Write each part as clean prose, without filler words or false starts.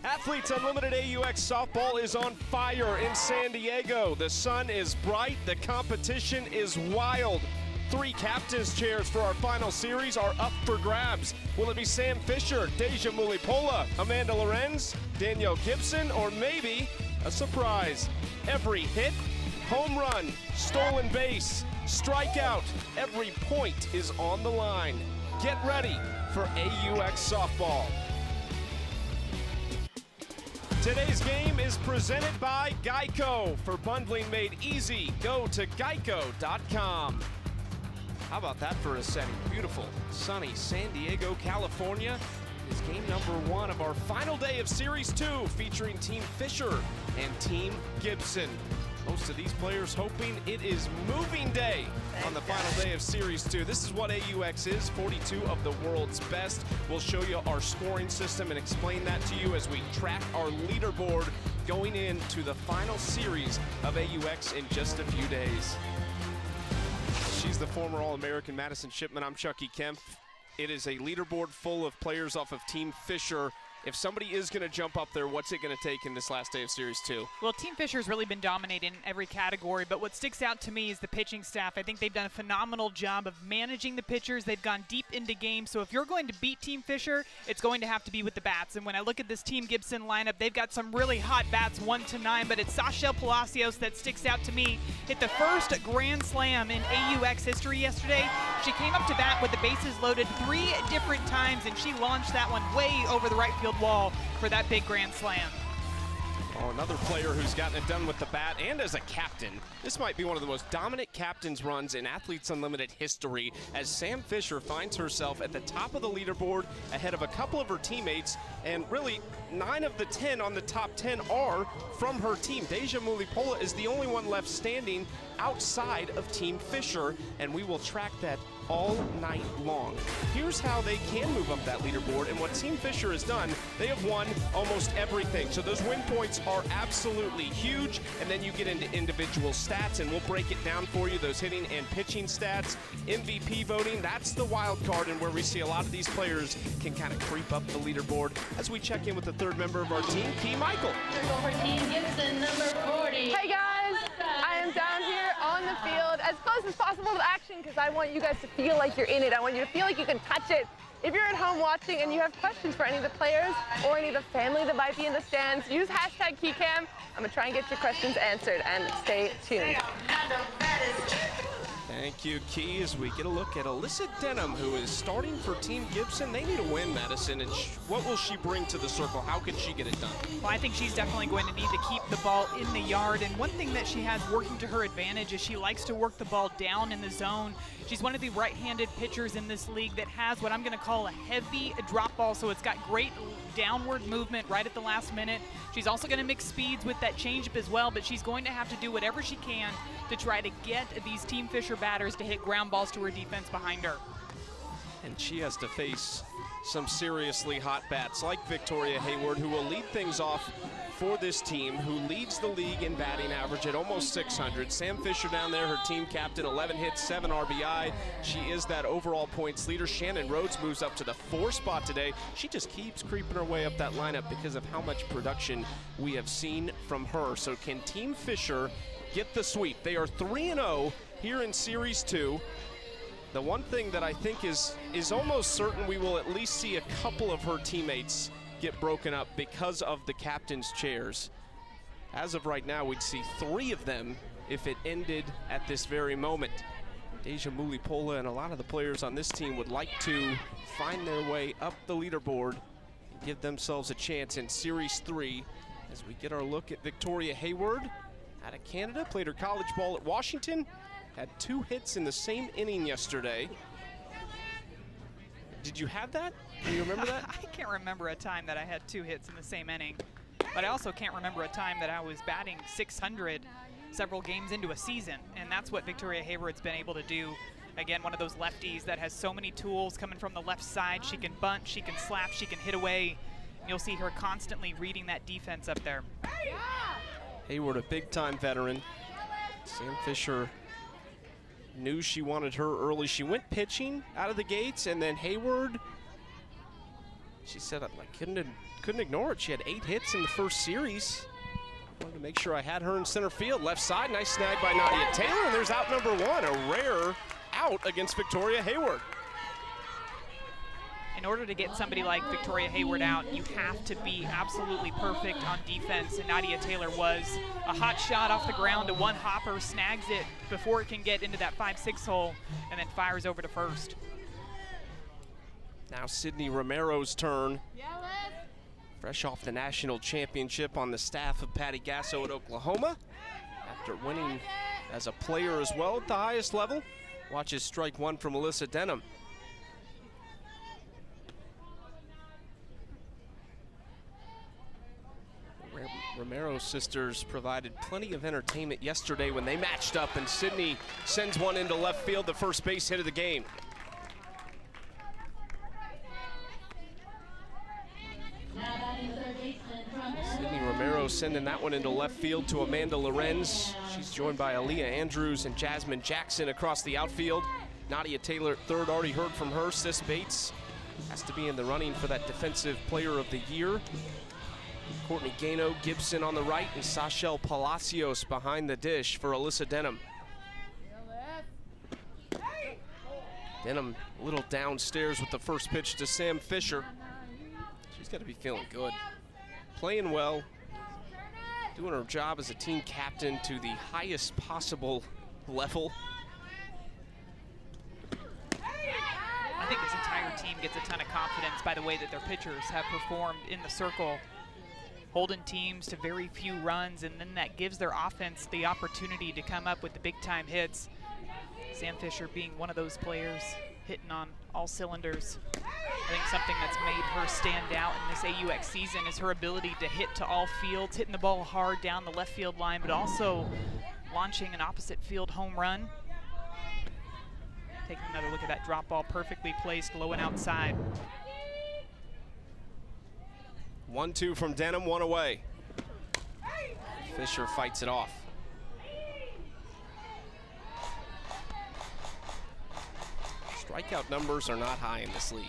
Athletes Unlimited AUX softball is on fire in San Diego. The sun is bright, the competition is wild. 3 captain's chairs for our final series are up for grabs. Will it be Sam Fischer, Deja Mulipola, Amanda Lorenz, Danielle Gibson, or maybe a surprise? Every hit, home run, stolen base, strikeout, every point is on the line. Get ready for AUX softball. Today's game is presented by Geico. For bundling made easy, go to geico.com. How about that for a setting? Beautiful, sunny San Diego, California. Is game number 1 of our final day of Series 2, featuring Team Fischer and Team Gibson. Most of these players hoping it is moving day on the final day of Series 2. This is what AUX is, 42 of the world's best. We'll show you our scoring system and explain that to you as we track our leaderboard going into the final series of AUX in just a few days. She's the former All-American Madison Shipman. I'm Chucky Kemp. It is a leaderboard full of players off of Team Fischer. If somebody is going to jump up there, what's it going to take in this last day of Series 2? Well, Team Fischer's really been dominating in every category, but what sticks out to me is the pitching staff. I think they've done a phenomenal job of managing the pitchers. They've gone deep into games, so if you're going to beat Team Fischer, it's going to have to be with the bats. And when I look at this Team Gibson lineup, they've got some really hot bats, 1 to 9, but it's Sashel Palacios that sticks out to me. Hit the first grand slam in AUX history yesterday. She came up to bat with the bases loaded 3 different times, and she launched that one way over the right field wall for that big grand slam. Oh, another player who's gotten it done with the bat and as a captain. This might be one of the most dominant captain's runs in Athletes Unlimited history, as Sam Fischer finds herself at the top of the leaderboard ahead of a couple of her teammates, and really 9 of the 10 on the top 10 are from her team. Deja Mulipola is the only one left standing outside of Team Fischer, and we will track that all night long. Here's how they can move up that leaderboard, and what Team Fischer has done, they have won almost everything. So those win points are absolutely huge, and then you get into individual stats, and we'll break it down for you, those hitting and pitching stats. MVP voting, that's the wild card, and where we see a lot of these players can kind of creep up the leaderboard as we check in with the 3rd member of our team, Key Michael. For Team Gibson, number 40. Hey guys, I am down here on the field as close as possible to action because I want you guys to feel like you're in it. I want you to feel like you can touch it. If you're at home watching and you have questions for any of the players or any of the family that might be in the stands, use hashtag KeyCam. I'm going to try and get your questions answered, and stay tuned. Thank you, Key, as we get a look at Alyssa Denham, who is starting for Team Gibson. They need a win, Madison, and what will she bring to the circle? How can she get it done? Well, I think she's definitely going to need to keep the ball in the yard, and one thing that she has working to her advantage is she likes to work the ball down in the zone. She's one of the right-handed pitchers in this league that has what I'm going to call a heavy drop ball, so it's got great downward movement right at the last minute. She's also going to mix speeds with that changeup as well, but she's going to have to do whatever she can to try to get these Team Fischer batters to hit ground balls to her defense behind her. And she has to face some seriously hot bats like Victoria Hayward, who will lead things off for this team, who leads the league in batting average at almost 600. Sam Fischer down there, her team captain, 11 hits, 7 RBI. She is that overall points leader. Shannon Rhodes moves up to the 4 spot today. She just keeps creeping her way up that lineup because of how much production we have seen from her. So can Team Fischer get the sweep? They are 3-0 here in Series 2. The one thing that I think is almost certain, we will at least see a couple of her teammates get broken up because of the captain's chairs. As of right now, we'd see 3 of them if it ended at this very moment. Deja Mulipola and a lot of the players on this team would like to find their way up the leaderboard and give themselves a chance in Series 3 as we get our look at Victoria Hayward out of Canada, played her college ball at Washington, had 2 hits in the same inning yesterday. Did you have that? Do you remember that? I can't remember a time that I had 2 hits in the same inning, but I also can't remember a time that I was batting 600 several games into a season, and that's what Victoria Hayward's been able to do. Again, one of those lefties that has so many tools coming from the left side. She can bunt, she can slap, she can hit away. You'll see her constantly reading that defense up there. Hayward, a big-time veteran. Sam Fischer knew she wanted her early. She went pitching out of the gates, and then Hayward She said I couldn't ignore it. She had 8 hits in the first series. Wanted to make sure I had her in center field. Left side, nice snag by Nadia Taylor, and there's out number 1, a rare out against Victoria Hayward. In order to get somebody like Victoria Hayward out, you have to be absolutely perfect on defense, and Nadia Taylor was. A hot shot off the ground to one hopper, snags it before it can get into that 5-6 hole, and then fires over to first. Now Sydney Romero's turn. Fresh off the national championship on the staff of Patty Gasso at Oklahoma. After winning as a player as well at the highest level. Watches strike 1 from Alyssa Denham. Romero's sisters provided plenty of entertainment yesterday when they matched up, and Sydney sends one into left field, the first base hit of the game. Sydney Romero sending that one into left field to Amanda Lorenz. She's joined by Aaliyah Andrews and Jasmine Jackson across the outfield. Nadia Taylor at third, already heard from her. Sis Bates has to be in the running for that Defensive Player of the Year. Courtney Gano, Gibson on the right, and Sachel Palacios behind the dish for Alyssa Denham. Denham a little downstairs with the first pitch to Sam Fischer. She's got to be feeling good. Playing well, doing her job as a team captain to the highest possible level. I think this entire team gets a ton of confidence by the way that their pitchers have performed in the circle, holding teams to very few runs, and then that gives their offense the opportunity to come up with the big-time hits. Sam Fischer being one of those players, hitting on all cylinders. I think something that's made her stand out in this AUX season is her ability to hit to all fields, hitting the ball hard down the left field line, but also launching an opposite field home run. Taking another look at that drop ball, perfectly placed low and outside. 1-2 from Denham, 1 away. Fischer fights it off. Strikeout numbers are not high in this league.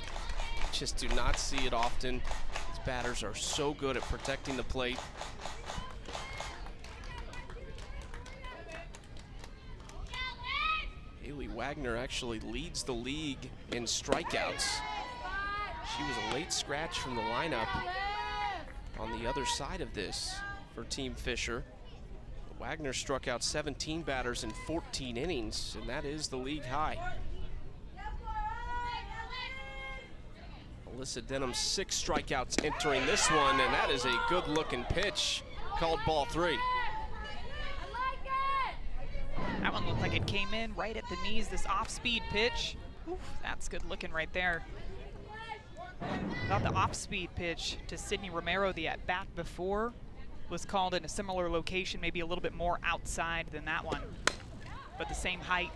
Just do not see it often. These batters are so good at protecting the plate. Haley Wagner actually leads the league in strikeouts. She was a late scratch from the lineup on the other side of this for Team Fischer. Wagner struck out 17 batters in 14 innings, and that is the league high. Alyssa Denham, 6 strikeouts entering this one, and that is a good-looking pitch, called ball 3. That one looked like it came in right at the knees, this off-speed pitch. Oof, that's good looking right there. Thought the off-speed pitch to Sydney Romero, the at-bat before, was called in a similar location, maybe a little bit more outside than that one, but the same height.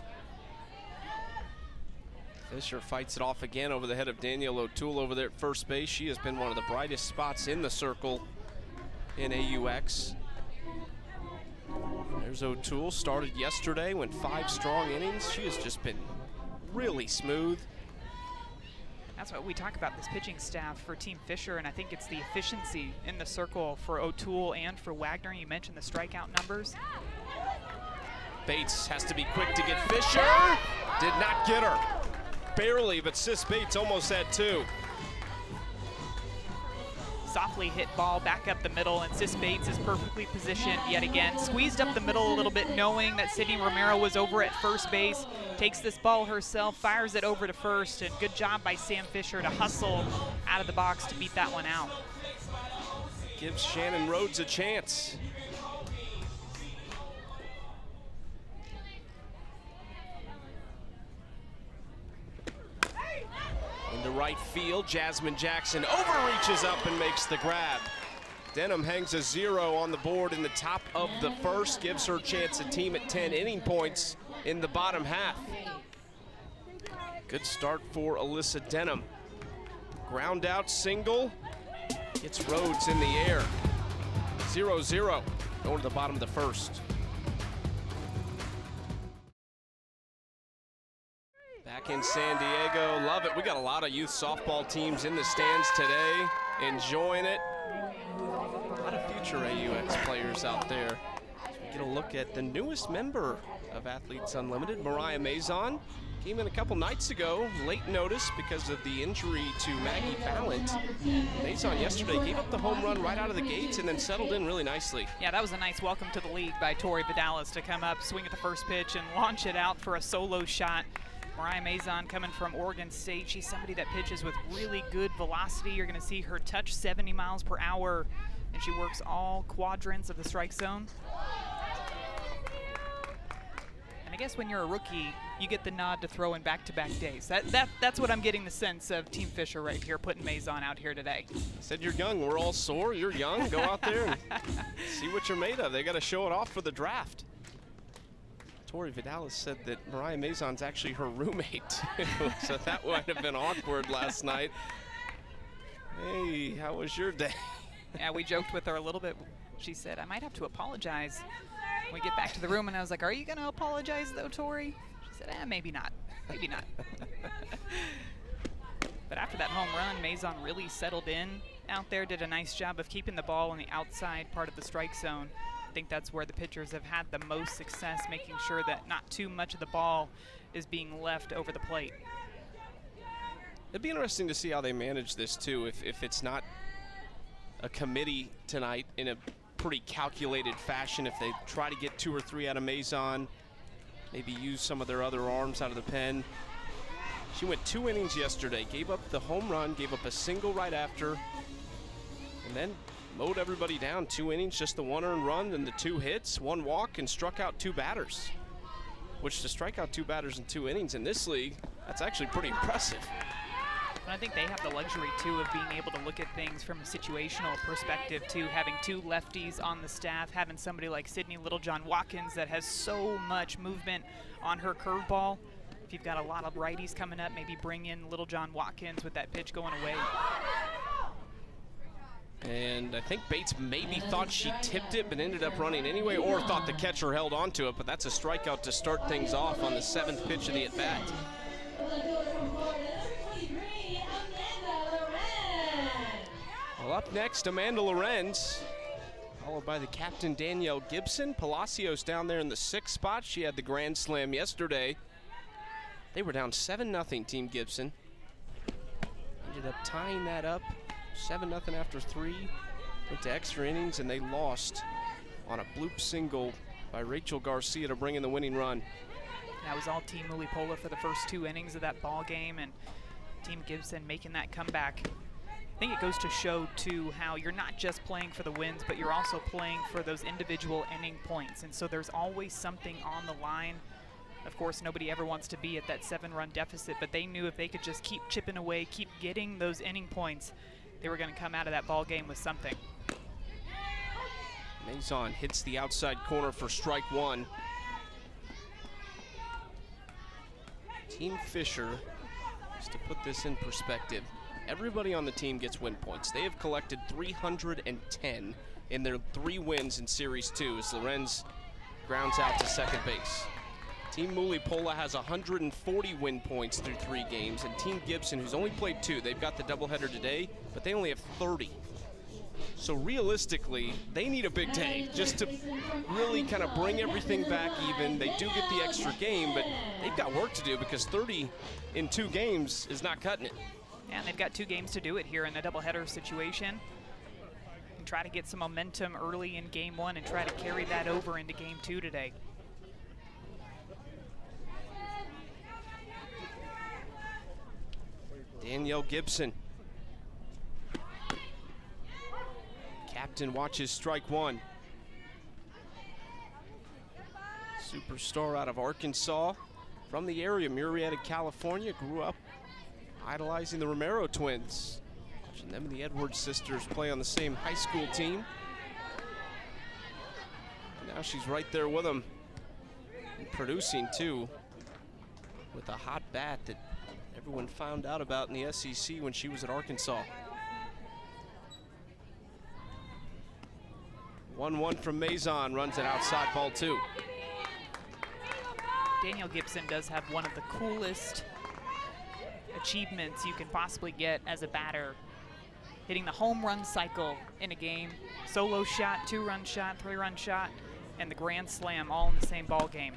Fischer fights it off again over the head of Danielle O'Toole over there at first base. She has been one of the brightest spots in the circle in AUX. There's O'Toole, started yesterday, went 5 strong innings. She has just been really smooth. That's what we talk about, this pitching staff for Team Fischer, and I think it's the efficiency in the circle for O'Toole and for Wagner. You mentioned the strikeout numbers. Bates has to be quick to get Fischer. Did not get her. Barely, but Sis Bates almost had 2. Softly hit ball back up the middle, and Sis Bates is perfectly positioned yet again. Squeezed up the middle a little bit, knowing that Sydney Romero was over at first base. Takes this ball herself, fires it over to first, and good job by Sam Fischer to hustle out of the box to beat that one out. Gives Shannon Rhodes a chance. Into right field, Jasmine Jackson overreaches up and makes the grab. Denham hangs a 0 on the board in the top of the first, gives her chance a team at 10 inning points in the bottom half. Good start for Alyssa Denham. Ground out single, gets Rhodes in the air. 0-0, going to the bottom of the first. Back back in San Diego. Love it. We got a lot of youth softball teams in the stands today, enjoying it. A lot of future AUX players out there. As we get a look at the newest member of Athletes Unlimited, Mariah Mazon. Came in a couple nights ago, late notice because of the injury to Maggie Ballant. Mazon yesterday gave up the home run right out of the gates and then settled in really nicely. Yeah, that was a nice welcome to the league by Tori Vidalis to come up, swing at the first pitch, and launch it out for a solo shot. Mariah Mazon coming from Oregon State. She's somebody that pitches with really good velocity. You're going to see her touch 70 miles per hour, and she works all quadrants of the strike zone. I guess when you're a rookie, you get the nod to throw in back-to-back days. That's what I'm getting the sense of Team Fischer right here, putting Mazon out here today. Said you're young. We're all sore. You're young. Go out there and see what you're made of. They got to show it off for the draft. Tori Vidalis said that Mariah Mazon's actually her roommate, so that might have been awkward last night. Hey, how was your day? Yeah, we joked with her a little bit. She said, I might have to apologize when we get back to the room, and I was like, are you going to apologize though, Tori? She said, maybe not, maybe not. But after that home run, Mazon really settled in out there, did a nice job of keeping the ball on the outside part of the strike zone. I think that's where the pitchers have had the most success, making sure that not too much of the ball is being left over the plate. It'd be interesting to see how they manage this too, if it's not a committee tonight in a pretty calculated fashion, if they try to get 2 or 3 out of Mazon, maybe use some of their other arms out of the pen. She went 2 innings yesterday, gave up the home run, gave up a single right after, and then mowed everybody down. 2 innings, just the 1 earned run and the 2 hits, 1 walk, and struck out 2 batters. Which to strike out 2 batters in 2 innings in this league, that's actually pretty impressive. And I think they have the luxury, too, of being able to look at things from a situational perspective, too, having 2 lefties on the staff, having somebody like Sydney Littlejohn-Watkins that has so much movement on her curveball. If you've got a lot of righties coming up, maybe bring in Littlejohn-Watkins with that pitch going away. And I think Bates maybe thought she tipped it, but ended up running anyway, or thought the catcher held onto it, but that's a strikeout to start things off on the 7th pitch of the at-bat. Well, up next, Amanda Lorenz, followed by the captain, Danielle Gibson. Palacios down there in the 6th spot. She had the grand slam yesterday. They were down 7-0, Team Gibson. Ended up tying that up, 7-0 after 3. Went to extra innings, and they lost on a bloop single by Rachel Garcia to bring in the winning run. That was all Team Mulipola for the first 2 innings of that ball game, and Team Gibson making that comeback. I think it goes to show, too, how you're not just playing for the wins, but you're also playing for those individual inning points. And so there's always something on the line. Of course, nobody ever wants to be at that 7-run deficit, but they knew if they could just keep chipping away, keep getting those inning points, they were going to come out of that ball game with something. Mazon hits the outside corner for strike 1. Team Fischer, just to put this in perspective, everybody on the team gets win points. They have collected 310 in their 3 wins in Series 2 as Lorenz grounds out to second base. Team Mulipola has 140 win points through 3 games, and Team Gibson, who's only played 2, they've got the doubleheader today, but they only have 30. So realistically, they need a big day just to really kind of bring everything back even. They do get the extra game, but they've got work to do because 30 in 2 games is not cutting it. Yeah, and they've got 2 games to do it here in a doubleheader situation. And try to get some momentum early in game 1 and try to carry that over into game 2 today. Danielle Gibson. Captain watches strike 1. Superstar out of Arkansas, from the area, Murrieta, California, grew up idolizing the Romero twins. Watching them and the Edwards sisters play on the same high school team. And now she's right there with them, and producing too, with a hot bat that everyone found out about in the SEC when she was at Arkansas. 1-1 from Mazon, runs it outside, ball 2. Danielle Gibson does have one of the coolest achievements you can possibly get as a batter. Hitting the home run cycle in a game, solo shot, 2-run shot, 3-run shot, and the grand slam all in the same ball game.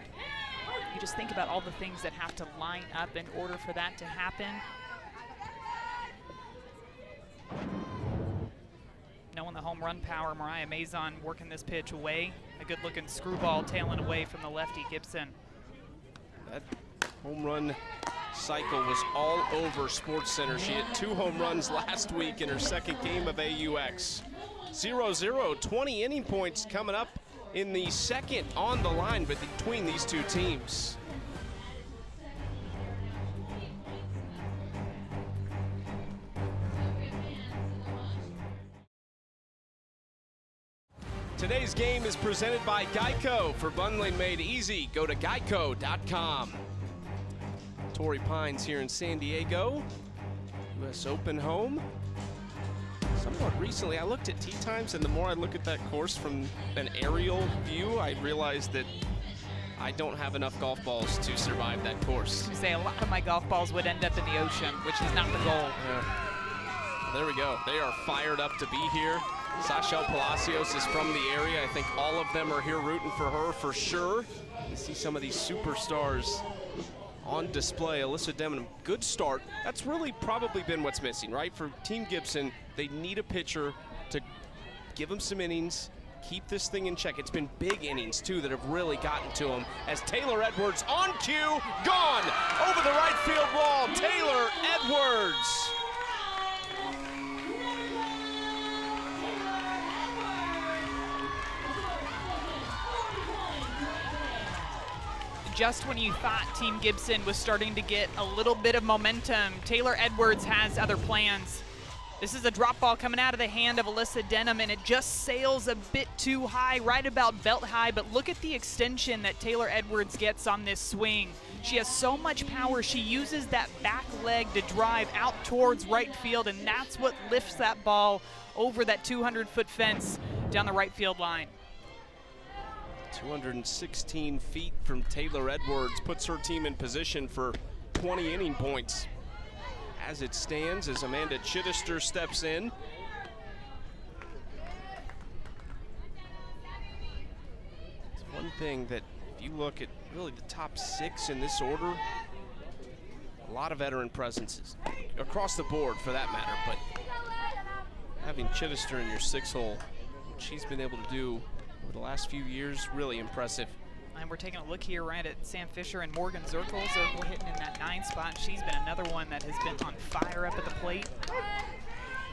You just think about all the things that have to line up in order for that to happen. Knowing the home run power, Mariah Mazon working this pitch away. A good looking screwball tailing away from the lefty Gibson. That home run cycle was all over SportsCenter. She hit 2 home runs last week in her second game of AUX. 0-0, 20 inning points coming up in the second on the line between these two teams. Today's game is presented by Geico. For bundling made easy, go to geico.com. Torrey Pines here in San Diego, US Open home. Somewhat recently, I looked at tee times, and the more I look at that course from an aerial view, I realized that I don't have enough golf balls to survive that course. I was gonna say, a lot of my golf balls would end up in the ocean, which is not the goal. Yeah. There we go. They are fired up to be here. Sachel Palacios is from the area. I think all of them are here rooting for her for sure. You see some of these superstars on display. Alyssa Demon, good start. That's really probably been what's missing, right? For Team Gibson, they need a pitcher to give them some innings, keep this thing in check. It's been big innings, too, that have really gotten to them. As Taylor Edwards on cue, gone over the right field wall. Taylor Edwards. Just when you thought Team Gibson was starting to get a little bit of momentum, Taylor Edwards has other plans. This is a drop ball coming out of the hand of Alyssa Denham, and it just sails a bit too high, right about belt high, but look at the extension that Taylor Edwards gets on this swing. She has so much power. She uses that back leg to drive out towards right field, and that's what lifts that ball over that 200-foot fence down the right field line. 216 feet from Taylor Edwards puts her team in position for 20 inning points. As it stands, as Amanda Chittister steps in. It's one thing that if you look at really the top 6 in this order, a lot of veteran presences across the board for that matter, but having Chittister in your 6-hole, what she's been able to do over the last few years, really impressive. And we're taking a look here right at Sam Fischer and Morgan Zirkle. Zirkle hitting in that 9 spot. She's been another one that has been on fire up at the plate.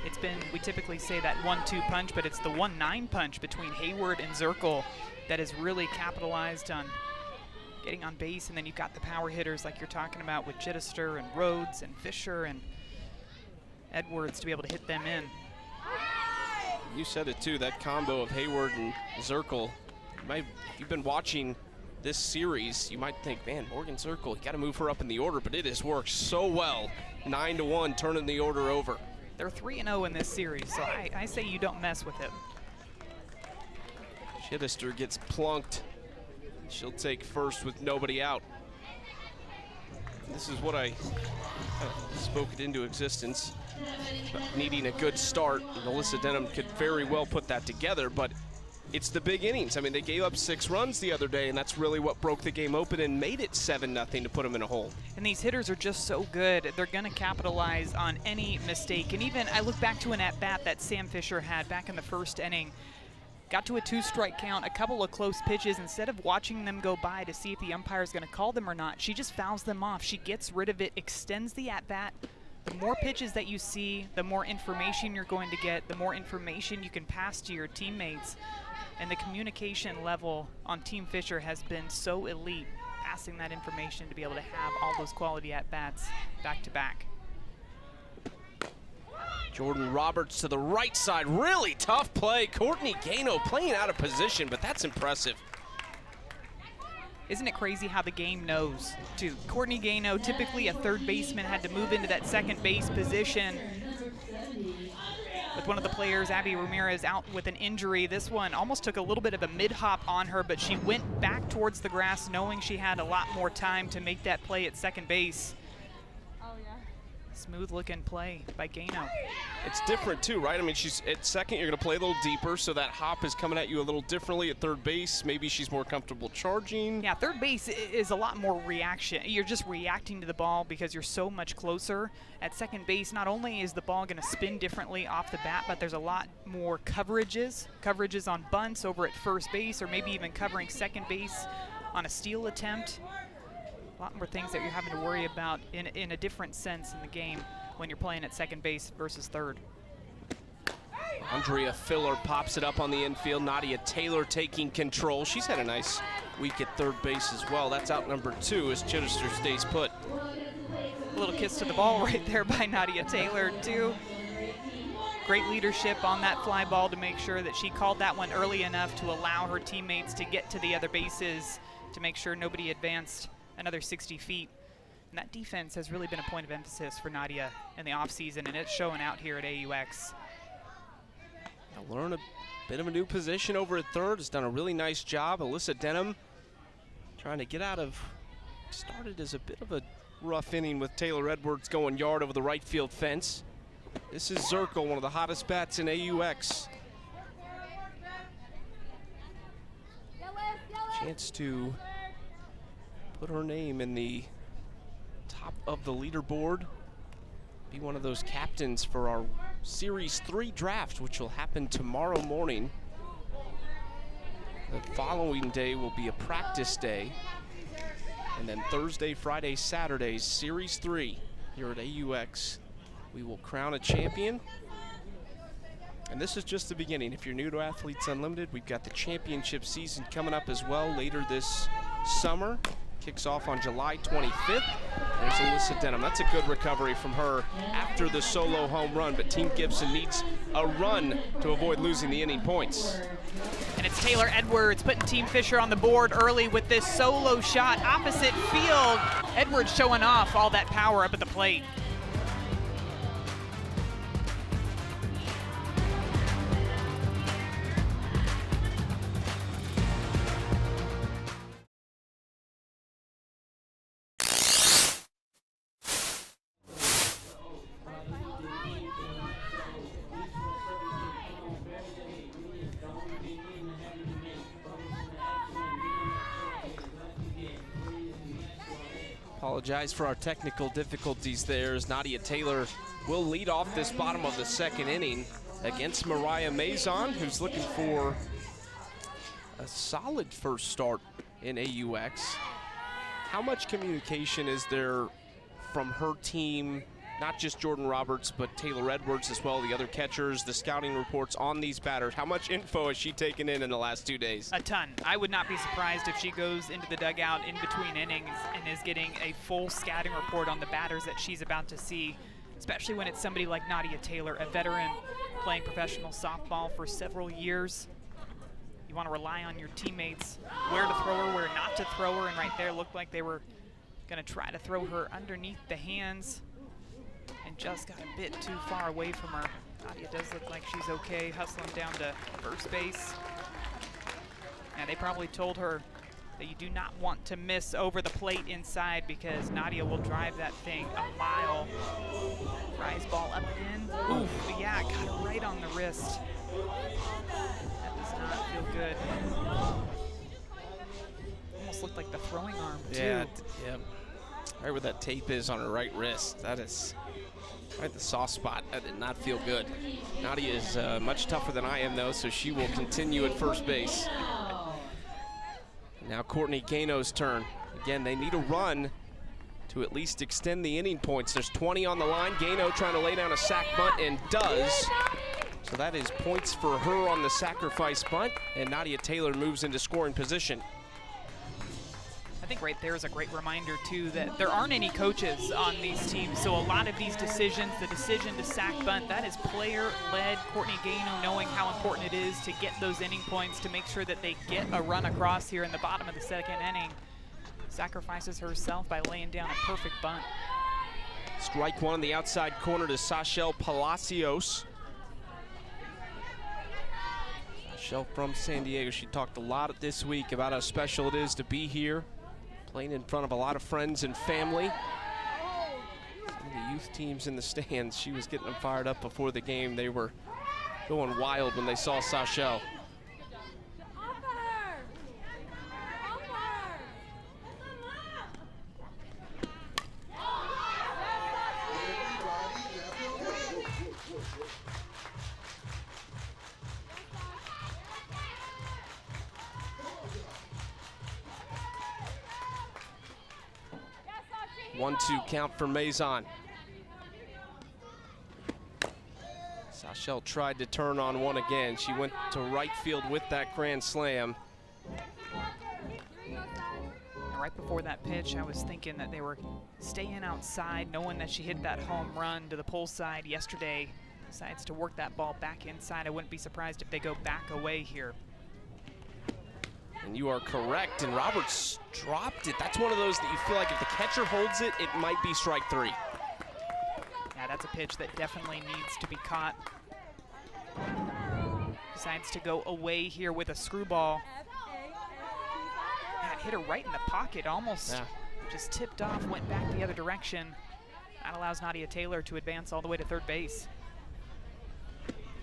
It's been, we typically say that 1-2 punch, but it's the 1-9 punch between Hayward and Zirkle that has really capitalized on getting on base. And then you've got the power hitters like you're talking about with Chittister and Rhodes and Fischer and Edwards to be able to hit them in. You said it too, that combo of Hayward and Zirkle. If you've been watching this series, you might think, man, Morgan Zirkle, you got to move her up in the order, but it has worked so well. 9-1, turning the order over. They're 3-0 in this series, so I say you don't mess with it. Chittister gets plunked. She'll take first with nobody out. This is what I spoke it into existence. Needing a good start, Alyssa Denham could very well put that together, but it's the big innings. I mean, they gave up 6 runs the other day, and that's really what broke the game open and made it 7-0 to put them in a hole. And these hitters are just so good. They're going to capitalize on any mistake. And even I look back to an at-bat that Sam Fischer had back in the first inning. Got to a 2-strike count, a couple of close pitches. Instead of watching them go by to see if the umpire is going to call them or not, she just fouls them off. She gets rid of it, extends the at-bat. The more pitches that you see, the more information you're going to get, the more information you can pass to your teammates. And the communication level on Team Fischer has been so elite, passing that information to be able to have all those quality at-bats back-to-back. Jordan Roberts to the right side, really tough play. Courtney Gano playing out of position, but that's impressive. Isn't it crazy how the game knows, too? Courtney Gano, typically a third baseman, had to move into that second base position. With one of the players, Abby Ramirez, out with an injury. This one almost took a little bit of a mid-hop on her, but she went back towards the grass knowing she had a lot more time to make that play at second base. Smooth looking play by Gano. It's different too, right? I mean, she's at second, you're gonna play a little deeper, so that hop is coming at you a little differently. At third base, maybe she's more comfortable charging. Yeah, third base is a lot more reaction. You're just reacting to the ball because you're so much closer. At second base, not only is the ball gonna spin differently off the bat, but there's a lot more coverages on bunts over at first base, or maybe even covering second base on a steal attempt. A lot more things that you're having to worry about in a different sense in the game when you're playing at second base versus third. Andrea Filler pops it up on the infield. Nadia Taylor taking control. She's had a nice week at third base as well. That's out number 2 as Chittister stays put. A little kiss to the ball right there by Nadia Taylor too. Great leadership on that fly ball to make sure that she called that one early enough to allow her teammates to get to the other bases to make sure nobody advanced another 60 feet. And that defense has really been a point of emphasis for Nadia in the offseason, and it's showing out here at AUX. I'll learn a bit of a new position over at third. Has done a really nice job. Alyssa Denham trying to get out of, started as a bit of a rough inning with Taylor Edwards going yard over the right field fence. This is Zirkle, one of the hottest bats in AUX. Chance to put her name in the top of the leaderboard. Be one of those captains for our Series 3 draft, which will happen tomorrow morning. The following day will be a practice day. And then Thursday, Friday, Saturday, Series 3 here at AUX. We will crown a champion. And this is just the beginning. If you're new to Athletes Unlimited, we've got the championship season coming up as well later this summer. Kicks off on July 25th. There's Alyssa Denham. That's a good recovery from her after the solo home run, but Team Gibson needs a run to avoid losing the inning points. And it's Taylor Edwards putting Team Fischer on the board early with this solo shot opposite field. Edwards showing off all that power up at the plate. Apologize for our technical difficulties there as Nadia Taylor will lead off this bottom of the second inning against Mariah Mazon, who's looking for a solid first start in AUX. How much communication is there from her team, not just Jordan Roberts, but Taylor Edwards as well, the other catchers, the scouting reports on these batters? How much info has she taken in the last 2 days? A ton. I would not be surprised if she goes into the dugout in between innings and is getting a full scouting report on the batters that she's about to see, especially when it's somebody like Nadia Taylor, a veteran playing professional softball for several years. You want to rely on your teammates, where to throw her, where not to throw her, and right there looked like they were going to try to throw her underneath the hands and just got a bit too far away from her. Nadia does look like she's okay, hustling down to first base. And they probably told her that you do not want to miss over the plate inside because Nadia will drive that thing a mile. Rise ball up in. Oof, yeah, got it right on the wrist. That does not feel good. Almost looked like the throwing arm, too. Yeah, right where that tape is on her right wrist. That is right the soft spot. That did not feel good. Nadia is much tougher than I am, though, so she will continue at first base. Now Courtney Gano's turn. Again, they need a run to at least extend the inning points. There's 20 on the line. Gano trying to lay down a sac bunt and does. So that is points for her on the sacrifice bunt, and Nadia Taylor moves into scoring position. I think right there is a great reminder, too, that there aren't any coaches on these teams. So a lot of these decisions, the decision to sac bunt, that is player-led. Courtney Gano knowing how important it is to get those inning points, to make sure that they get a run across here in the bottom of the second inning. Sacrifices herself by laying down a perfect bunt. Strike one on the outside corner to Sachelle Palacios. Sachelle from San Diego. She talked a lot this week about how special it is to be here, playing in front of a lot of friends and family. Some of the youth teams in the stands. She was getting them fired up before the game. They were going wild when they saw Sachel. One-two count for Maison. Sachel tried to turn on one again. She went to right field with that grand slam. And right before that pitch, I was thinking that they were staying outside, knowing that she hit that home run to the pull side yesterday. Decides to work that ball back inside. I wouldn't be surprised if they go back away here. And you are correct, and Roberts dropped it. That's one of those that you feel like if the catcher holds it, it might be strike three. Yeah, that's a pitch that definitely needs to be caught. Decides to go away here with a screwball. That hit her right in the pocket, almost just tipped off, went back the other direction. That allows Nadia Taylor to advance all the way to third base.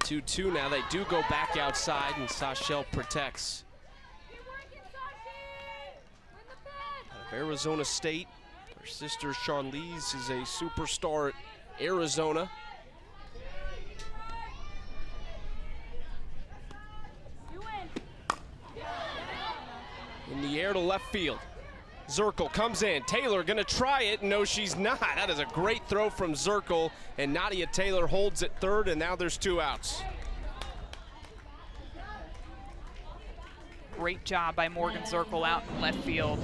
2-2 now. They do go back outside, and Sachel protects. Out of Arizona State, her sister Charlize is a superstar at Arizona. In the air to left field. Zirkle comes in. Taylor gonna try it. No, she's not. That is a great throw from Zirkle, and Nadia Taylor holds at third, and now there's 2 outs. Great job by Morgan Zirkle out in left field.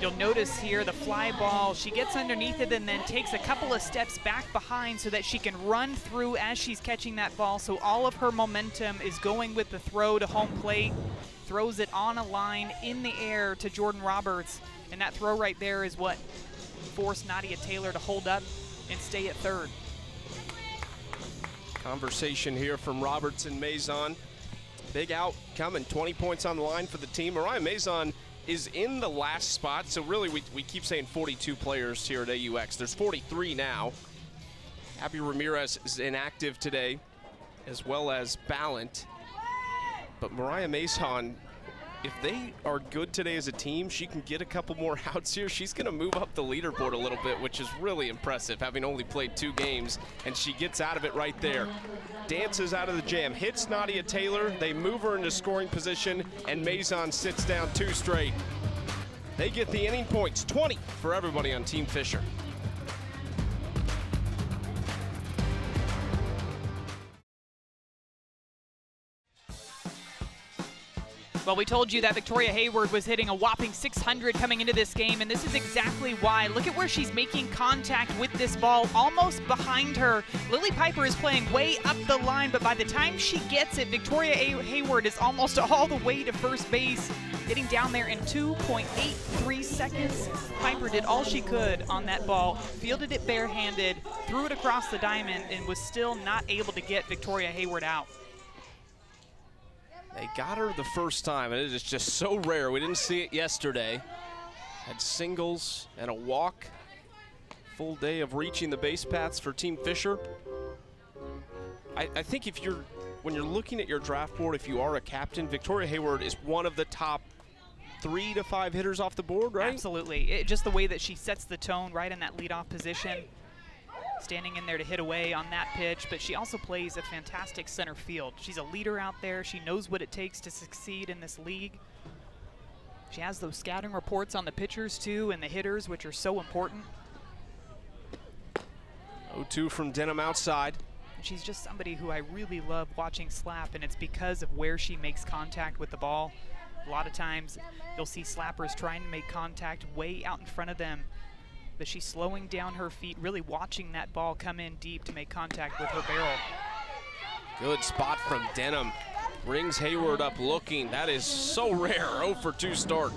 You'll notice here the fly ball, she gets underneath it and then takes a couple of steps back behind so that she can run through as she's catching that ball. So all of her momentum is going with the throw to home plate. Throws it on a line in the air to Jordan Roberts. And that throw right there is what forced Nadia Taylor to hold up and stay at third. Conversation here from Roberts and Maison. Big out coming, 20 points on the line for the team. Mariah Maison is in the last spot, so really we keep saying 42 players here at AUX. There's 43 now. Abby Ramirez is inactive today, as well as Ballant. But Mariah Maison, if they are good today as a team, she can get a couple more outs here. She's going to move up the leaderboard a little bit, which is really impressive, having only played 2 games, and she gets out of it right there. Dances out of the jam, hits Nadia Taylor. They move her into scoring position, and Maison sits down 2 straight. They get the inning points, 20 for everybody on Team Fischer. Well, we told you that Victoria Hayward was hitting a whopping 600 coming into this game, and this is exactly why. Look at where she's making contact with this ball, almost behind her. Lily Piper is playing way up the line, but by the time she gets it, Victoria Hayward is almost all the way to first base, getting down there in 2.83 seconds. Piper did all she could on that ball, fielded it barehanded, threw it across the diamond, and was still not able to get Victoria Hayward out. They got her the first time, and it is just so rare. We didn't see it yesterday. Had singles and a walk. Full day of reaching the base paths for Team Fischer. I think when you're looking at your draft board, if you are a captain, Victoria Hayward is one of the top 3 to 5 hitters off the board, right? Absolutely. Just the way that she sets the tone right in that leadoff position. Standing in there to hit away on that pitch, but she also plays a fantastic center field. She's a leader out there. She knows what it takes to succeed in this league. She has those scouting reports on the pitchers too and the hitters, which are so important. 0-2 from Denham outside. She's just somebody who I really love watching slap, and it's because of where she makes contact with the ball. A lot of times you'll see slappers trying to make contact way out in front of them, but she's slowing down her feet, really watching that ball come in deep to make contact with her barrel. Good spot from Denham. Brings Hayward up looking. That is so rare. 0 for 2 start.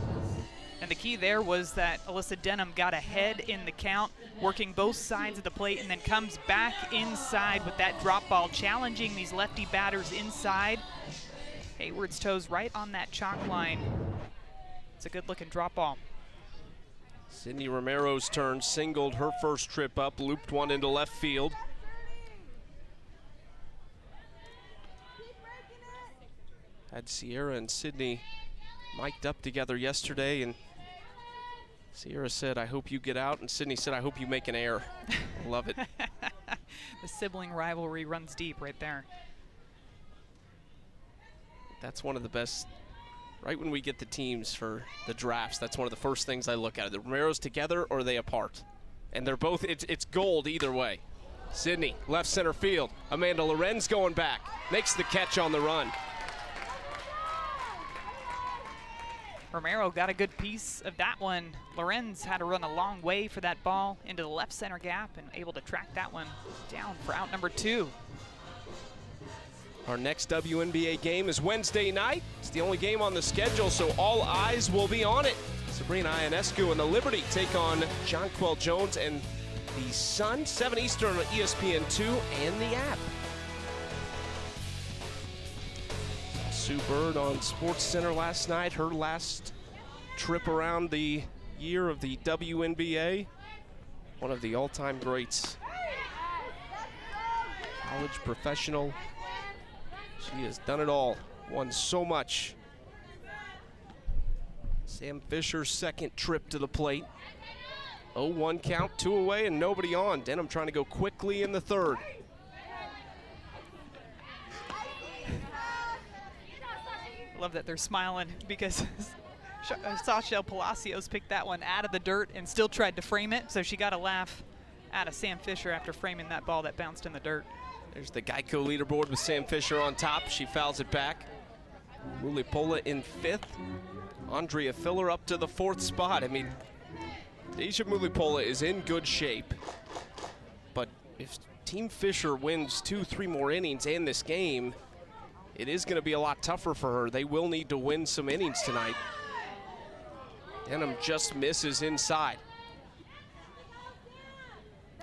And the key there was that Alyssa Denham got ahead in the count, working both sides of the plate, and then comes back inside with that drop ball, challenging these lefty batters inside. Hayward's toes right on that chalk line. It's a good looking drop ball. Sydney Romero's turn, singled her first trip up, looped one into left field. Had Sierra and Sydney mic'd up together yesterday, and Sierra said, "I hope you get out," and Sydney said, "I hope you make an error." I love it. The sibling rivalry runs deep right there. That's one of the best. Right when we get the teams for the drafts, that's one of the first things I look at. Are the Romeros together or are they apart? And they're both, it's gold either way. Sydney, left center field. Amanda Lorenz going back. Makes the catch on the run. Romero got a good piece of that one. Lorenz had to run a long way for that ball into the left center gap and able to track that one down for out number 2. Our next WNBA game is Wednesday night. It's the only game on the schedule, so all eyes will be on it. Sabrina Ionescu and the Liberty take on Jonquel Jones and the Sun, 7 Eastern on ESPN2 and the app. Sue Bird on SportsCenter last night, her last trip around the year of the WNBA. One of the all-time greats. College professional. She has done it all, won so much. Sam Fisher's second trip to the plate. 0-1 count, 2 away, and nobody on. Denham trying to go quickly in the third. I love that they're smiling because Sasha Palacios picked that one out of the dirt and still tried to frame it, so she got a laugh out of Sam Fisher after framing that ball that bounced in the dirt. There's the Geico leaderboard with Sam Fisher on top. She fouls it back. Mulipola in 5th. Andrea Filler up to the 4th spot. I mean, Deja Mulipola is in good shape. But if Team Fisher wins 2-3 more innings in this game, it is going to be a lot tougher for her. They will need to win some innings tonight. Denham just misses inside.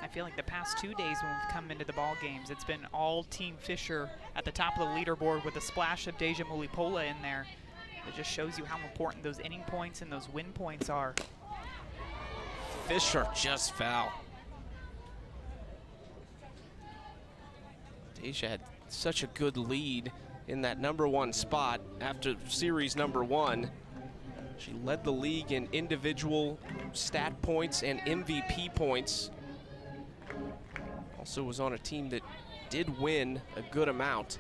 I feel like the past 2 days when we've come into the ball games, it's been all Team Fisher at the top of the leaderboard with a splash of Deja Mulipola in there. It just shows you how important those inning points and those win points are. Fisher just foul. Deja had such a good lead in that number 1 spot after series number 1. She led the league in individual stat points and MVP points. Also was on a team that did win a good amount.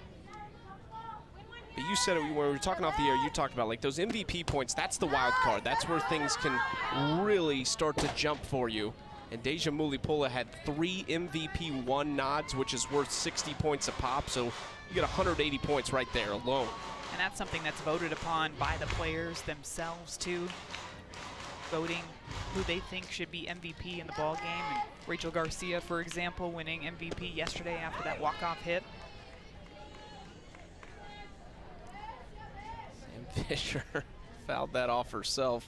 But you said it when we were talking off the air, you talked about like those MVP points, that's the wild card. That's where things can really start to jump for you. And Deja Mulipola had 3 MVP 1 nods, which is worth 60 points a pop. So you get 180 points right there alone. And that's something that's voted upon by the players themselves too. Voting who they think should be MVP in the ball game. And Rachel Garcia, for example, winning MVP yesterday after that walk-off hit. Sam Fisher fouled that off herself.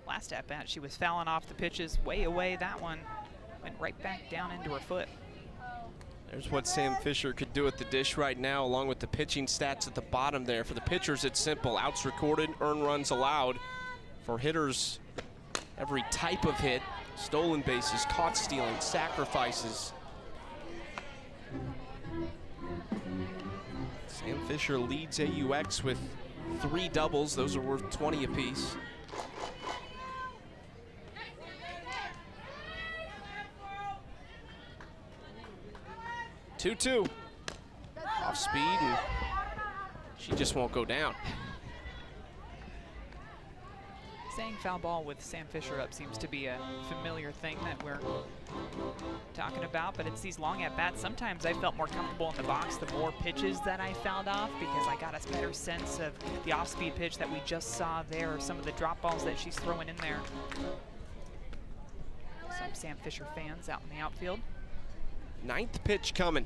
Last at-bat, she was fouling off the pitches way away. That one went right back down into her foot. There's what Sam Fisher could do at the dish right now, along with the pitching stats at the bottom there. For the pitchers, it's simple. Outs recorded, earned runs allowed. For hitters, every type of hit, stolen bases, caught stealing, sacrifices. Sam Fisher leads AUX with 3 doubles. Those are worth 20 apiece. Two-two. Off speed, and she just won't go down. Saying foul ball with Sam Fisher up seems to be a familiar thing that we're talking about, but it's these long at-bats. Sometimes I felt more comfortable in the box the more pitches that I fouled off because I got a better sense of the off-speed pitch that we just saw there, or some of the drop balls that she's throwing in there. Some Sam Fisher fans out in the outfield. 9th pitch coming.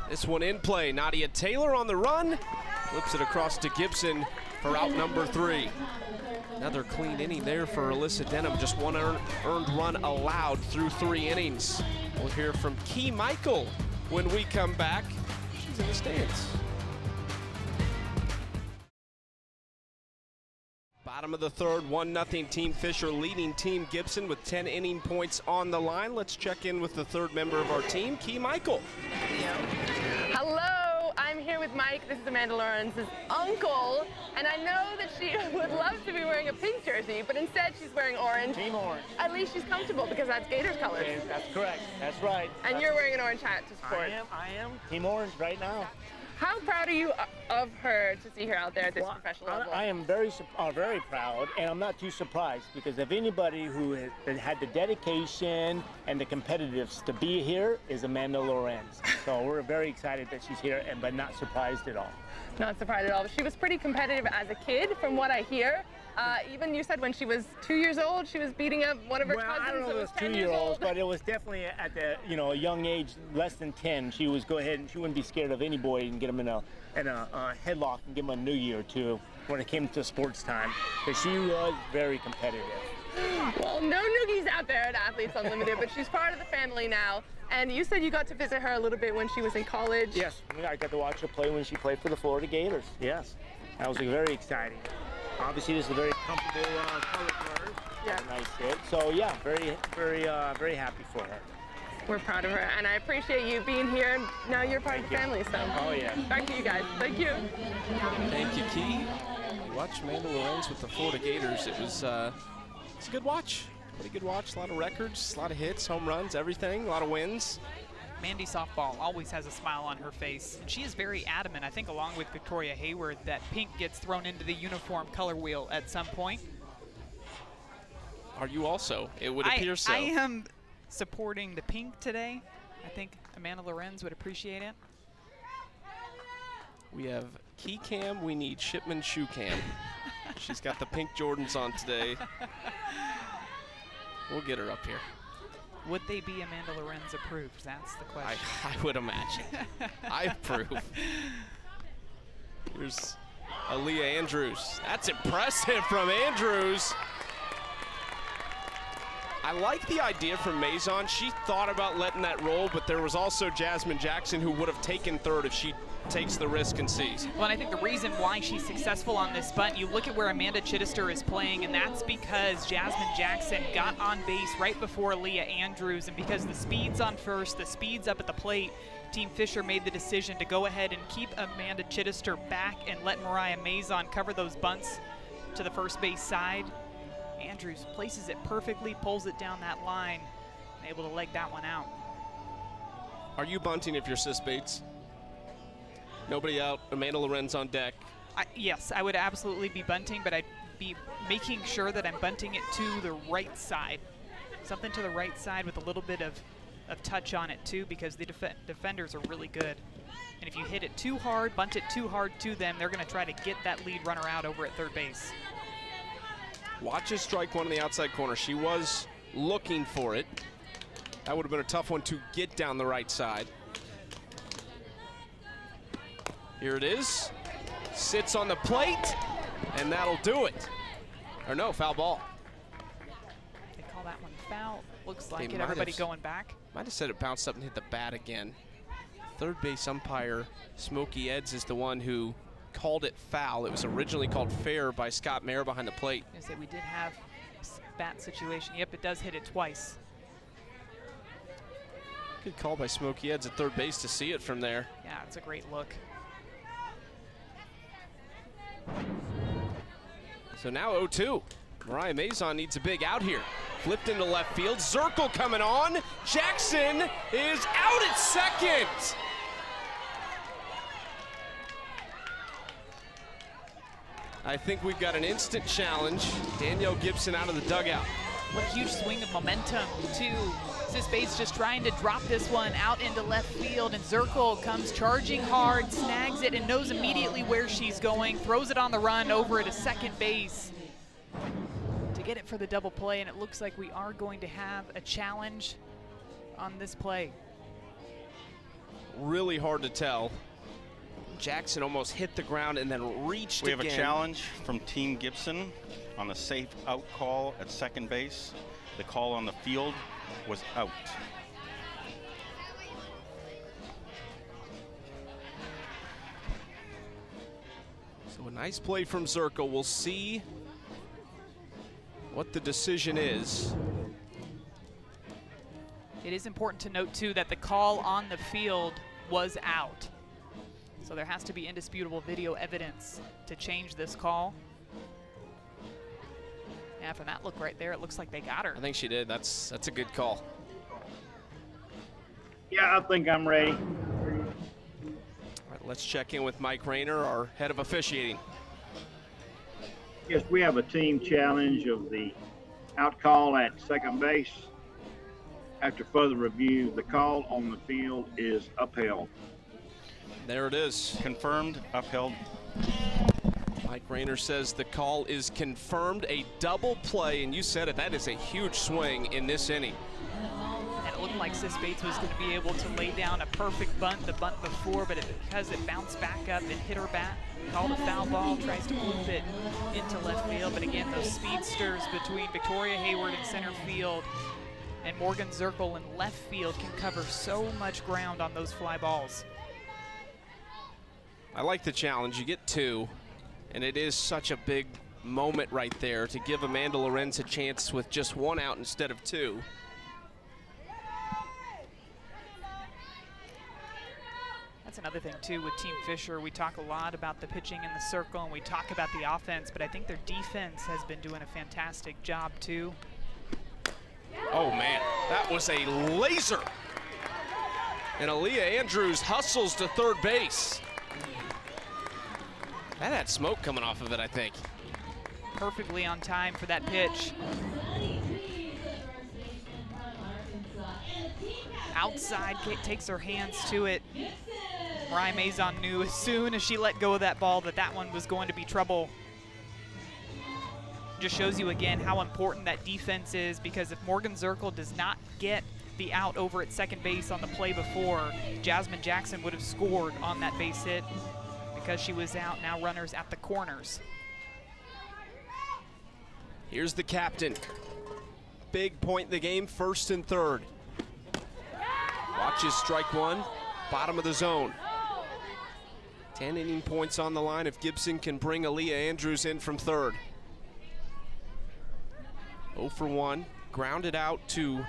This one in play. Nadia Taylor on the run. Flips it across to Gibson for out number 3. Another clean inning there for Alyssa Denham. Just 1 earned run allowed through 3 innings. We'll hear from Key Michael when we come back. She's in the stands. Bottom of the third, 1-0 Team Fisher leading Team Gibson with 10 inning points on the line. Let's check in with the third member of our team, Key Michael. Hello, I'm here with Mike. This is Amanda Lawrence's uncle, and I know that she would love to be wearing a pink jersey, but instead she's wearing orange. Team orange. At least she's comfortable because that's Gators colors. Okay, that's correct. That's right. And you're wearing an orange hat to support. I am. Team orange right now. How proud are you of her to see her out there at this professional level? I am very proud, and I'm not too surprised because if anybody who had the dedication and the competitiveness to be here is Amanda Lorenz. So we're very excited that she's here, but not surprised at all. Not surprised at all. She was pretty competitive as a kid, from what I hear. Even you said when she was 2 years old, she was beating up one of her cousins. I don't know if who it was was 10 years 2-year-olds, old. but it was definitely at the a young age, less than 10. She was go ahead and she wouldn't be scared of any boy and get him in a headlock and give him a noogie or two when it came to sports time, because she was very competitive. Well, no noogies out there at Athletes Unlimited, but she's part of the family now. And you said you got to visit her a little bit when she was in college. Yes, I got to watch her play when she played for the Florida Gators. Yes, that was very exciting. Obviously, this is a very comfortable color for her. Yeah. Nice hit. So yeah, very happy for her. We're proud of her, and I appreciate you being here. And now you're part of the family, so. Oh yeah. Back to you guys. Thank you. Thank you, Key. You watched Amanda Lorenz with the Florida Gators. It's a good watch. Pretty good watch. A lot of records, a lot of hits, home runs, everything. A lot of wins. Mandy Softball always has a smile on her face, and she is very adamant, I think along with Victoria Hayward, that pink gets thrown into the uniform color wheel at some point. Are you also? It would appear so. I am supporting the pink today. I think Amanda Lorenz would appreciate it. We have Key Cam, we need Shipman Shoe Cam. She's got the pink Jordans on today. We'll get her up here. Would they be Amanda Lorenz approved? That's the question. I would imagine. I approve. Here's Aaliyah Andrews. That's impressive from Andrews. I like the idea from Maison. She thought about letting that roll, but there was also Jasmine Jackson who would have taken third if she takes the risk and sees. Well, and I think the reason why she's successful on this bunt, you look at where Amanda Chittister is playing, and that's because Jasmine Jackson got on base right before Leah Andrews, and because the speed's on first, the speed's up at the plate, Team Fisher made the decision to go ahead and keep Amanda Chittister back and let Mariah Maison cover those bunts to the first base side. Andrews places it perfectly, pulls it down that line, and able to leg that one out. Are you bunting if you're Sis Bates? Nobody out, Amanda Lorenz on deck. Yes, I would absolutely be bunting, but I'd be making sure that I'm bunting it to the right side. Something to the right side with a little bit of touch on it too, because the defenders are really good. And if you hit it too hard, bunt it too hard to them, they're going to try to get that lead runner out over at third base. Watches strike one in the outside corner. She was looking for it. That would have been a tough one to get down the right side. Here it is. Sits on the plate, and that'll do it. Or no, foul ball. They call that one foul. Looks like They it. might Everybody have- going back. Might have said it bounced up and hit the bat again. Third base umpire Smokey Eds is the one who called it foul. It was originally called fair by Scott Mayer behind the plate. I say we did have a bat situation. Yep, it does hit it twice. Good call by Smokey Eds at third base to see it from there. Yeah, it's a great look. So now 0-2. Mariah Maison needs a big out here. Flipped into left field. Zirkle coming on. Jackson is out at second. I think we've got an instant challenge. Danielle Gibson out of the dugout. What a huge swing of momentum, too. Sis Bates just trying to drop this one out into left field, and Zirkle comes charging hard, snags it, and knows immediately where she's going, throws it on the run over to second base to get it for the double play, and it looks like we are going to have a challenge on this play. Really hard to tell. Jackson almost hit the ground and then reached We again. have a challenge from Team Gibson on a safe out call at second base. The call on the field was out. So a nice play from Zirkle. We'll see what the decision is. It is important to note, too, that the call on the field was out. So there has to be indisputable video evidence to change this call. Yeah, from that look right there, it looks like they got her. I think she did. That's a good call. Yeah, I think I'm ready. All right, let's check in with Mike Rayner, our head of officiating. Yes, we have a team challenge of the out call at second base. After further review, the call on the field is upheld. There it is. Confirmed, upheld. Mike Rayner says the call is confirmed, a double play, and you said it, that is a huge swing in this inning. And it looked like Sis Bates was going to be able to lay down a perfect bunt the bunt before, but because it bounced back up and hit her bat, called a foul ball, tries to move it into left field. But again, those speedsters between Victoria Hayward in center field and Morgan Zirkle in left field can cover so much ground on those fly balls. I like the challenge. You get two, and it is such a big moment right there to give Amanda Lorenz a chance with just one out instead of two. That's another thing, too, with Team Fischer. We talk a lot about the pitching in the circle, and we talk about the offense, but I think their defense has been doing a fantastic job, too. Oh, man, that was a laser. And Aaliyah Andrews hustles to third base. That had smoke coming off of it, I think. Perfectly on time for that pitch. Outside, Kate takes her hands to it. Mariah Mazon knew as soon as she let go of that ball that that one was going to be trouble. Just shows you again how important that defense is, because if Morgan Zirkle does not get the out over at second base on the play before, Jasmine Jackson would have scored on that base hit. Because she was out, now runners at the corners. Here's the captain. Big point in the game, first and third. Watches strike one, bottom of the zone. 10 inning points on the line if Gibson can bring Aaliyah Andrews in from third. 0 for 1, grounded out to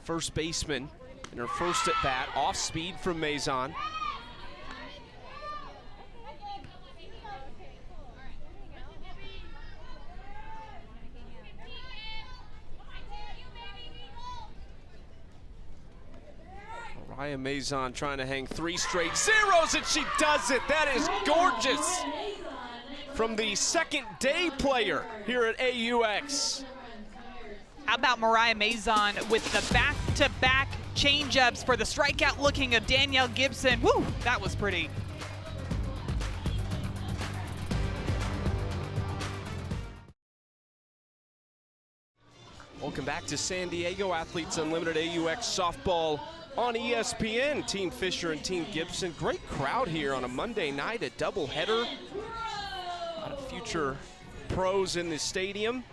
first baseman in her first at bat, off speed from Mazon. Mariah Mazon trying to hang 3 straight zeros, and she does it. That is gorgeous from the second day player here at AUX. How about Mariah Mazon with the back-to-back changeups for the strikeout looking of Danielle Gibson. Woo, that was pretty. Welcome back to San Diego, Athletes Unlimited AUX softball on ESPN. Team Fischer and Team Gibson. Great crowd here on a Monday night, a doubleheader. A lot of future pros in the stadium.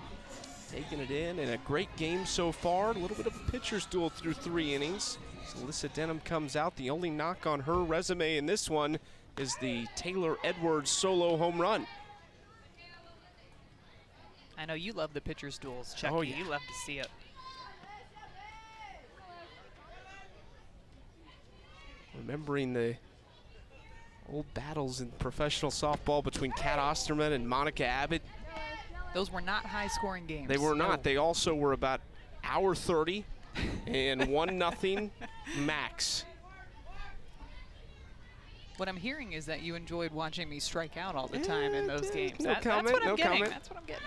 Taking it in, and a great game so far. A little bit of a pitcher's duel through 3 innings. So Alyssa Denham comes out. The only knock on her resume in this one is the Taylor Edwards solo home run. I know you love the pitcher's duels, Chucky. Oh, yeah. You love to see it. Remembering the old battles in professional softball between Kat Osterman and Monica Abbott. Those were not high-scoring games. They were not. They also were about hour 30 and 1-0 max. What I'm hearing is that you enjoyed watching me strike out all the time in those games. No comment, that's what I'm no getting. comment. That's what I'm getting.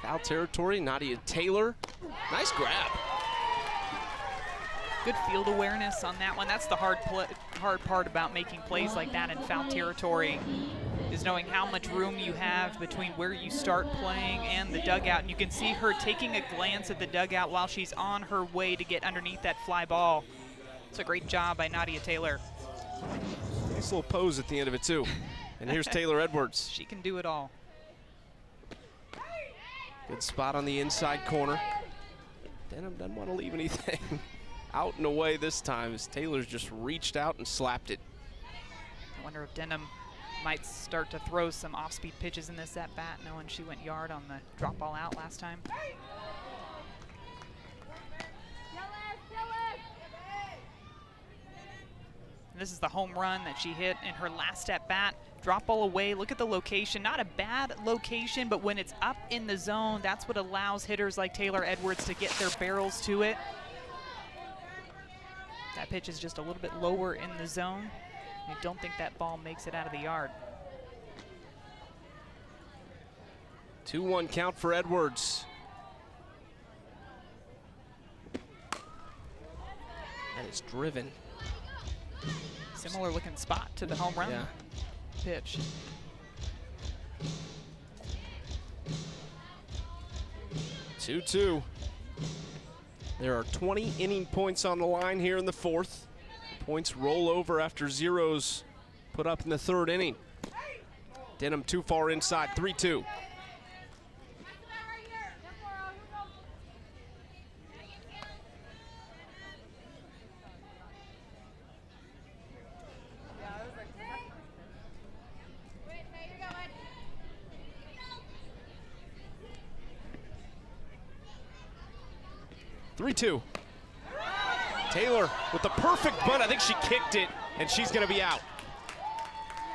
Foul territory, Nadia Taylor. Nice grab. Good field awareness on that one. That's the hard part about making plays like that in foul territory, is knowing how much room you have between where you start playing and the dugout. And you can see her taking a glance at the dugout while she's on her way to get underneath that fly ball. It's a great job by Nadia Taylor. Nice little pose at the end of it, too. And here's Taylor Edwards. She can do it all. Good spot on the inside corner. Denham doesn't want to leave anything out and away this time, as Taylor's just reached out and slapped it. I wonder if Denham might start to throw some off-speed pitches in this at-bat, knowing she went yard on the drop ball out last time. And this is the home run that she hit in her last at-bat. Drop ball away, look at the location. Not a bad location, but when it's up in the zone, that's what allows hitters like Taylor Edwards to get their barrels to it. That pitch is just a little bit lower in the zone. I don't think that ball makes it out of the yard. 2-1 count for Edwards. That is driven. Similar looking spot to the home run pitch. Two. There are 20 inning points on the line here in the fourth. Points roll over after zeros put up in the third inning. Denham too far inside, 3-2. Taylor with the perfect bunt. I think she kicked it, and she's going to be out.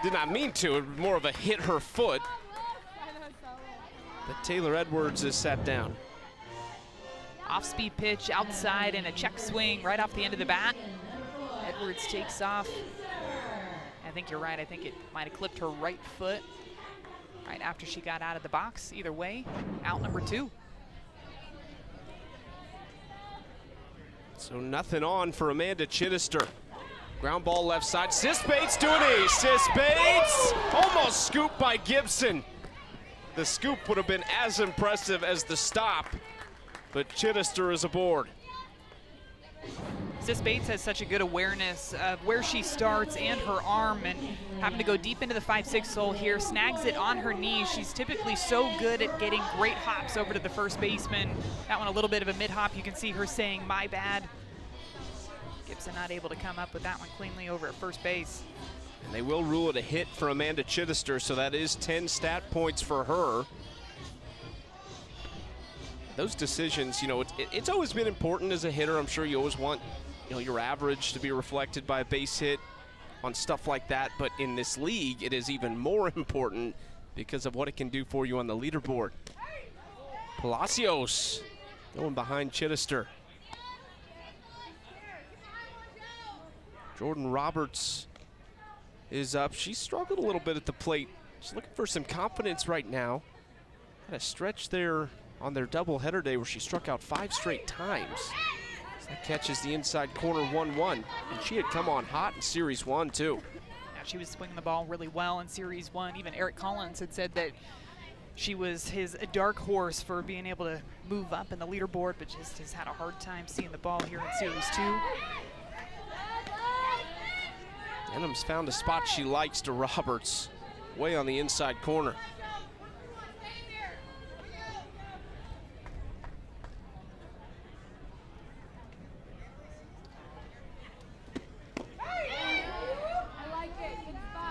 Did not mean to. More of a hit her foot. But Taylor Edwards is sat down. Off-speed pitch outside and a check swing right off the end of the bat. Edwards takes off. I think you're right. I think it might have clipped her right foot right after she got out of the box. Either way, out number 2. So nothing on for Amanda Chittister. Ground ball left side. Sis Bates doing a Sis Bates. Almost scooped by Gibson. The scoop would have been as impressive as the stop, but Chittister is aboard. Sis Bates has such a good awareness of where she starts and her arm, and having to go deep into the 5-6 hole here, snags it on her knees. She's typically so good at getting great hops over to the first baseman. That one a little bit of a mid-hop. You can see her saying, "My bad." Gibson not able to come up with that one cleanly over at first base. And they will rule it a hit for Amanda Chittister, so that is 10 stat points for her. Those decisions, it's always been important as a hitter. I'm sure you always want, your average to be reflected by a base hit on stuff like that. But in this league, it is even more important because of what it can do for you on the leaderboard. Palacios going behind Chittister. Jordan Roberts is up. She struggled a little bit at the plate. She's looking for some confidence right now. Had a stretch there on their doubleheader day where she struck out 5 straight times. So that catches the inside corner 1-1. And she had come on hot in Series 1 too. Yeah, she was swinging the ball really well in Series 1. Even Eric Collins had said that she was his dark horse for being able to move up in the leaderboard, but just has had a hard time seeing the ball here in Series 2. Denham's found a spot she likes to Roberts, way on the inside corner.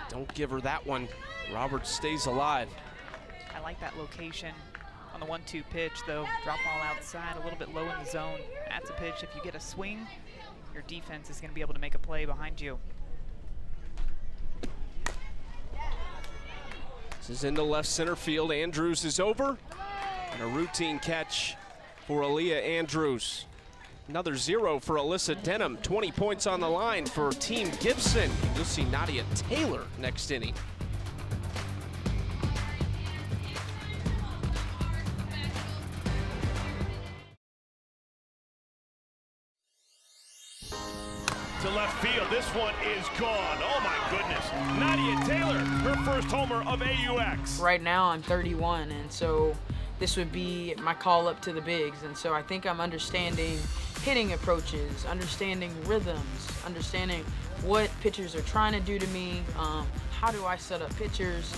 Don't give her that one. Roberts stays alive. I like that location on the 1-2 pitch, though. Drop ball outside, a little bit low in the zone. That's a pitch. If you get a swing, your defense is going to be able to make a play behind you. This is into left center field. Andrews is over. And a routine catch for Aaliyah Andrews. Another 0 for Alyssa Denham. 20 points on the line for Team Gibson. You'll see Nadia Taylor next inning. To left field, this one is gone. Oh my goodness. Nadia Taylor, her first homer of AUX. Right now I'm 31, and so this would be my call up to the bigs, and so I think I'm understanding hitting approaches, understanding rhythms, understanding what pitchers are trying to do to me, how do I set up pitchers,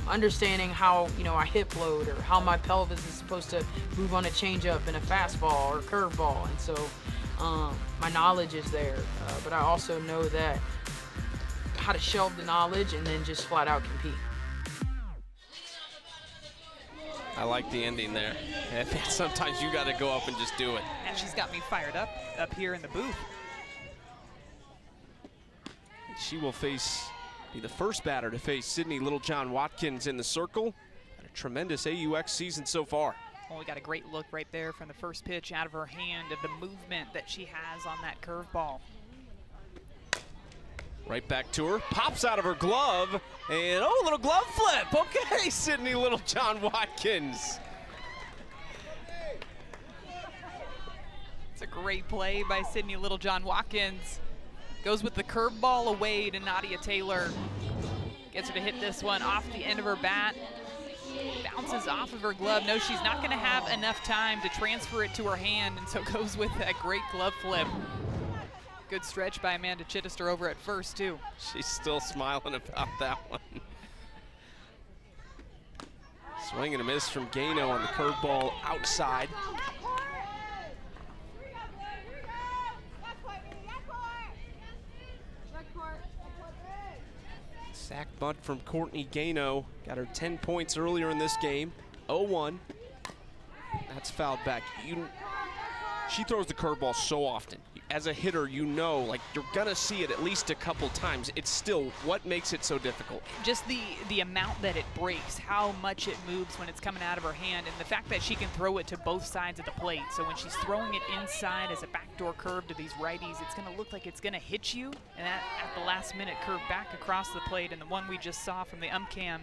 understanding how I hip load or how my pelvis is supposed to move on a changeup and a fastball or curveball, and so my knowledge is there, but I also know that how to shelve the knowledge and then just flat out compete. I like the ending there. Sometimes you got to go up and just do it. And she's got me fired up here in the booth. She will be the first batter to face Sydney Littlejohn Watkins in the circle. Had a tremendous AUX season so far. Well, we got a great look right there from the first pitch out of her hand of the movement that she has on that curveball. Right back to her, pops out of her glove, and a little glove flip. Okay, Sydney Littlejohn Watkins. It's a great play by Sydney Littlejohn Watkins. Goes with the curveball away to Nadia Taylor. Gets her to hit this one off the end of her bat. Bounces off of her glove. No, she's not gonna have enough time to transfer it to her hand, and so goes with that great glove flip. Good stretch by Amanda Chittister over at first, too. She's still smiling about that one. Swing and a miss from Gano on the curveball outside. Sack bunt from Courtney Gano. Got her 10 points earlier in this game. 0-1. That's fouled back. She throws the curveball so often. As a hitter, you know, like, you're gonna see it at least a couple times. It's still what makes it so difficult. Just the amount that it breaks, how much it moves when it's coming out of her hand, and the fact that she can throw it to both sides of the plate. So when she's throwing it inside as a backdoor curve to these righties, it's gonna look like it's gonna hit you, and that at the last minute curve back across the plate. And the one we just saw from the cam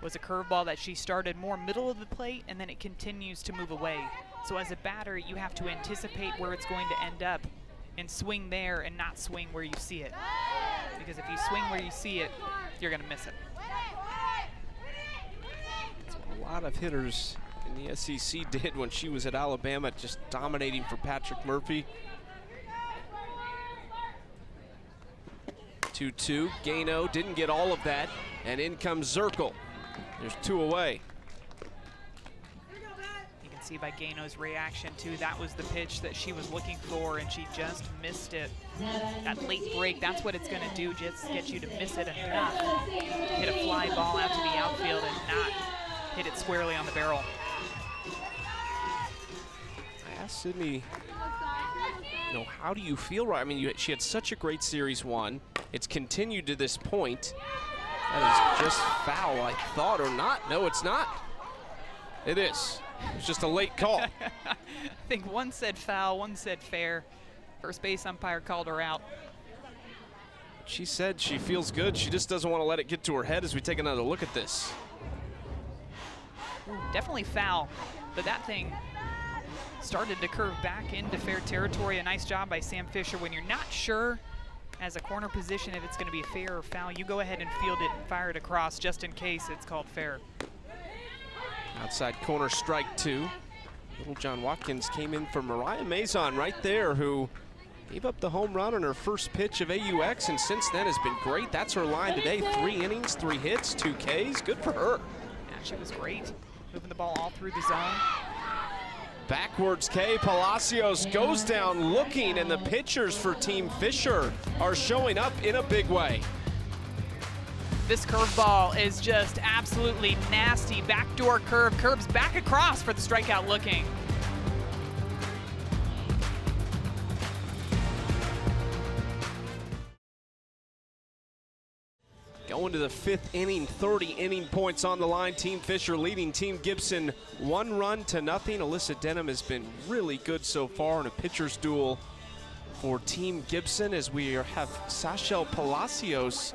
was a curveball that she started more middle of the plate, and then it continues to move away. So as a batter, you have to anticipate where it's going to end up and swing there and not swing where you see it. Because if you swing where you see it, you're gonna miss it. That's what a lot of hitters in the SEC did when she was at Alabama, just dominating for Patrick Murphy. 2-2, Gano didn't get all of that, and in comes Zirkle. There's 2 away. See by Gano's reaction too, that was the pitch that she was looking for, and she just missed it. That late break, that's what it's going to do, just get you to miss it enough to hit a fly ball out to the outfield and not hit it squarely on the barrel. I asked Sydney, how do you feel right? I mean, she had such a great Series 1. It's continued to this point. That is just foul, I thought, or not. No, it's not. It is. It's just a late call. I think one said foul, one said fair. First base umpire called her out. She said she feels good. She just doesn't want to let it get to her head as we take another look at this. Ooh, definitely foul, but that thing started to curve back into fair territory. A nice job by Sam Fisher. When you're not sure as a corner position if it's going to be fair or foul, you go ahead and field it and fire it across just in case it's called fair. Outside corner, strike 2. Littlejohn Watkins came in for Mariah Mazon right there, who gave up the home run on her first pitch of AUX, and since then has been great. That's her line today. 3 innings, 3 hits, 2 Ks. Good for her. Yeah, she was great. Moving the ball all through the zone. Backwards K. Palacios goes down looking, and the pitchers for Team Fischer are showing up in a big way. This curveball is just absolutely nasty. Backdoor curve, curves back across for the strikeout looking. Going to the 5th inning, 30 inning points on the line. Team Fischer leading Team Gibson 1-0. Alyssa Denham has been really good so far in a pitcher's duel for Team Gibson, as we have Sachel Palacios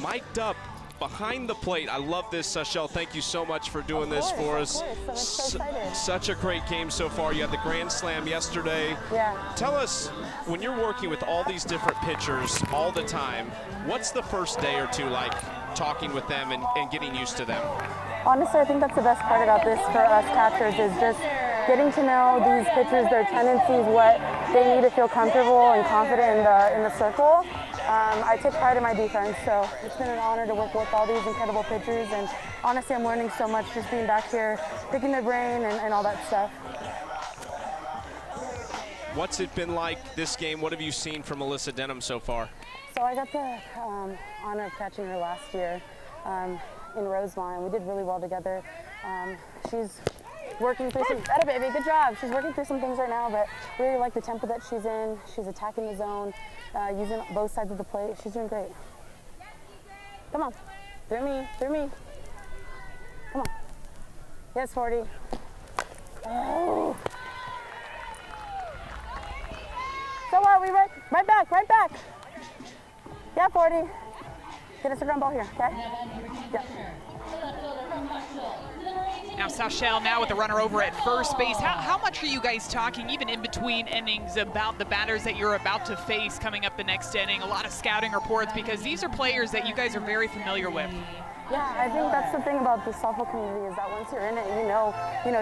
mic'd up behind the plate. I love this, Sachel. Thank you so much for doing this for us. I'm so excited. Such a great game so far. You had the Grand Slam yesterday. Yeah. Tell us, when you're working with all these different pitchers all the time, what's the first day or two like talking with them and getting used to them? Honestly, I think that's the best part about this for us catchers, is just getting to know these pitchers, their tendencies, what they need to feel comfortable and confident in the circle. I take pride in my defense, so it's been an honor to work with all these incredible pitchers, and honestly, I'm learning so much just being back here, picking their brain and all that stuff. What's it been like this game? What have you seen from Alyssa Denham so far? So I got the honor of catching her last year in Roseline. We did really well together. She's working through some, better baby, good job. She's working through some things right now, but really like the tempo that she's in. She's attacking the zone, using both sides of the plate. She's doing great. Come on, through me, through me. Come on. Yes, 40. Oh. So what, we right back, right back. Yeah, 40. Get us a ground ball here, okay? Yeah. Now Sachel now with the runner over at first base. How much are you guys talking, even in between innings, about the batters that you're about to face coming up the next inning? A lot of scouting reports, because these are players that you guys are very familiar with. Yeah, I think that's the thing about the softball community, is that once you're in it, you know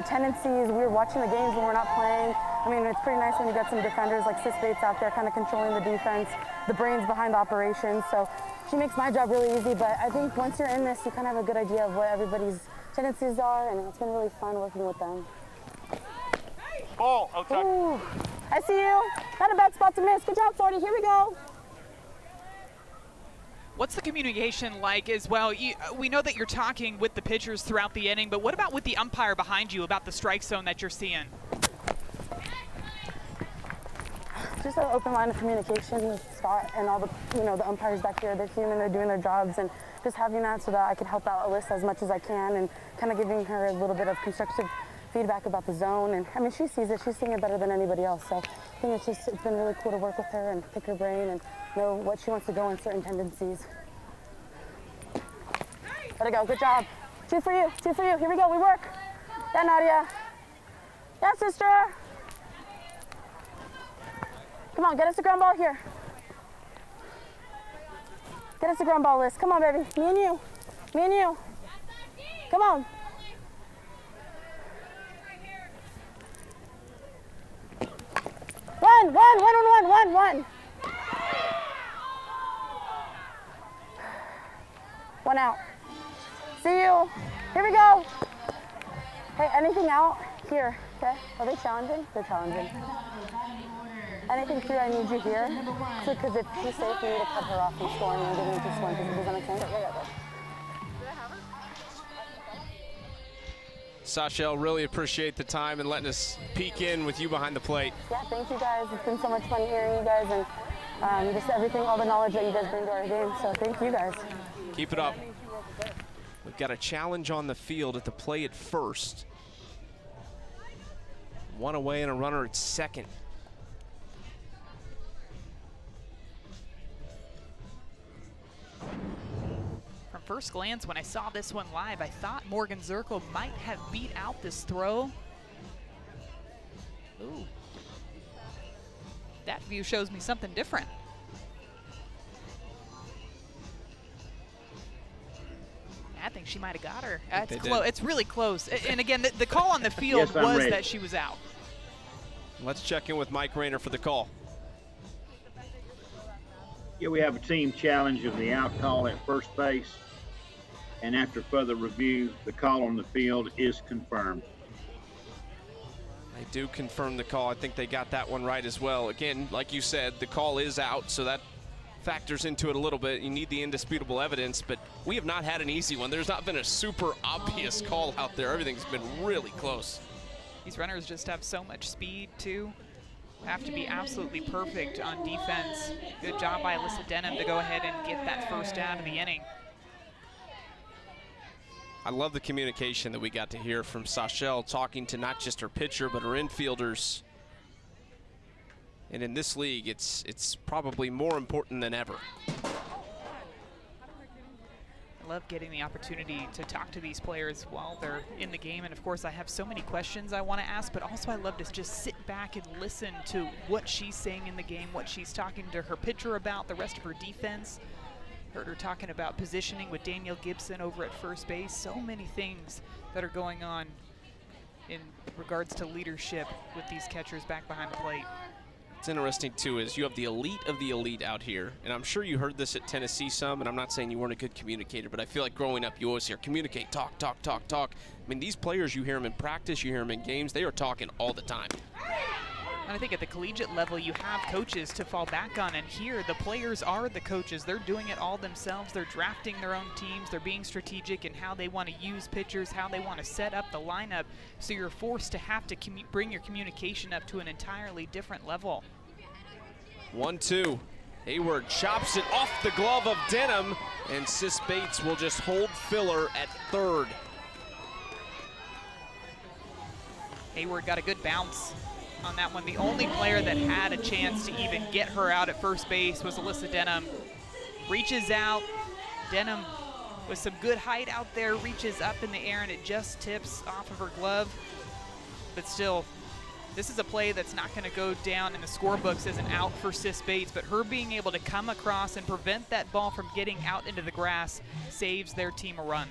tendencies. We're watching the games when we're not playing. I mean, it's pretty nice when you got some defenders like Sis Bates out there kind of controlling the defense, the brains behind the operations. So she makes my job really easy, but I think once you're in this, you kind of have a good idea of what everybody's tendencies are, and it's been really fun working with them. Ball, outside. Ooh, I see you. Not a bad spot to miss. Good job, 40. Here we go. What's the communication like as well? We know that you're talking with the pitchers throughout the inning, but what about with the umpire behind you about the strike zone that you're seeing? Just an open line of communication with Scott and all the, the umpires back here. They're human, they're doing their jobs, and just having that so that I can help out Alyssa as much as I can, and kind of giving her a little bit of constructive feedback about the zone. And I mean, she sees it, she's seeing it better than anybody else. So I think it's been really cool to work with her and pick her brain and know what she wants to go in certain tendencies. Let it go, good job. 2 for you, 2 for you. Here we go, we work. Yeah, Nadia. Yeah, sister. Come on, get us a ground ball here. Get us a ground ball, Liz. Come on, baby. Me and you. Me and you. Come on. One. One out. See you. Here we go. Hey, anything out here, okay? Are they challenging? They're challenging. Anything through, I need you here. Because if she's safe, we need to cut her off from scoring and getting into scoring, because it doesn't make sense. Yeah. Sachel, really appreciate the time and letting us peek in with you behind the plate. Yeah, thank you guys. It's been so much fun hearing you guys and just everything, all the knowledge that you guys bring to our game. So thank you guys. Keep it up. We've got a challenge on the field at the play at first. One away and a runner at second. From first glance, when I saw this one live, I thought Morgan Zirkle might have beat out this throw. Ooh. That view shows me something different. I think she might have got her. It's close. It's really close. And again, the call on the field was that she was out. Let's check in with Mike Rayner for the call. Yeah, we have a team challenge of the out call at first base. And after further review, the call on the field is confirmed. They do confirm the call. I think they got that one right as well. Again, like you said, the call is out, so that factors into it a little bit. You need the indisputable evidence, but we have not had an easy one. There's not been a super obvious call out there. Everything's been really close. These runners just have so much speed, too. Have to be absolutely perfect on defense. Good job by Alyssa Denham to go ahead and get that first out of the inning. I love the communication that we got to hear from Sachel, talking to not just her pitcher, but her infielders. And in this league, it's probably more important than ever. I love getting the opportunity to talk to these players while they're in the game. And of course, I have so many questions I want to ask, but also I love to just sit back and listen to what she's saying in the game, what she's talking to her pitcher about, the rest of her defense. Heard her talking about positioning with Danielle Gibson over at first base. So many things that are going on in regards to leadership with these catchers back behind the plate. What's interesting, too, is you have the elite of the elite out here. And I'm sure you heard this at Tennessee some, and I'm not saying you weren't a good communicator, but I feel like growing up, you always hear communicate, talk. I mean, these players, you hear them in practice, you hear them in games, they are talking all the time. And I think at the collegiate level, you have coaches to fall back on, and here the players are the coaches. They're doing it all themselves. They're drafting their own teams. They're being strategic in how they want to use pitchers, how they want to set up the lineup. So you're forced to have to bring your communication up to an entirely different level. 1-2. Hayward chops it off the glove of Denham, and Sis Bates will just hold filler at third. Hayward got a good bounce on that one. The only player that had a chance to even get her out at first base was Alyssa Denham. Reaches out. Denham with some good height out there, reaches up in the air, and it just tips off of her glove. But still, this is a play that's not going to go down in the scorebooks as an out for Sis Bates, but her being able to come across and prevent that ball from getting out into the grass saves their team a run.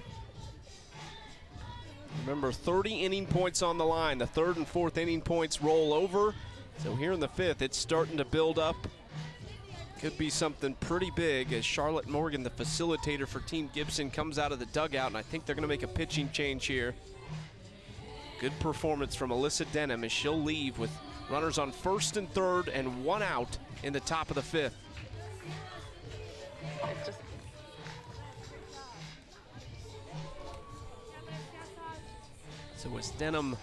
Remember, 30 inning points on the line. The third and fourth inning points roll over. So here in the fifth, it's starting to build up. Could be something pretty big as Charlotte Morgan, the facilitator for Team Gibson, comes out of the dugout, and I think they're going to make a pitching change here. Good performance from Alyssa Denham as she'll leave with runners on first and third and one out in the top of the fifth. So as Denham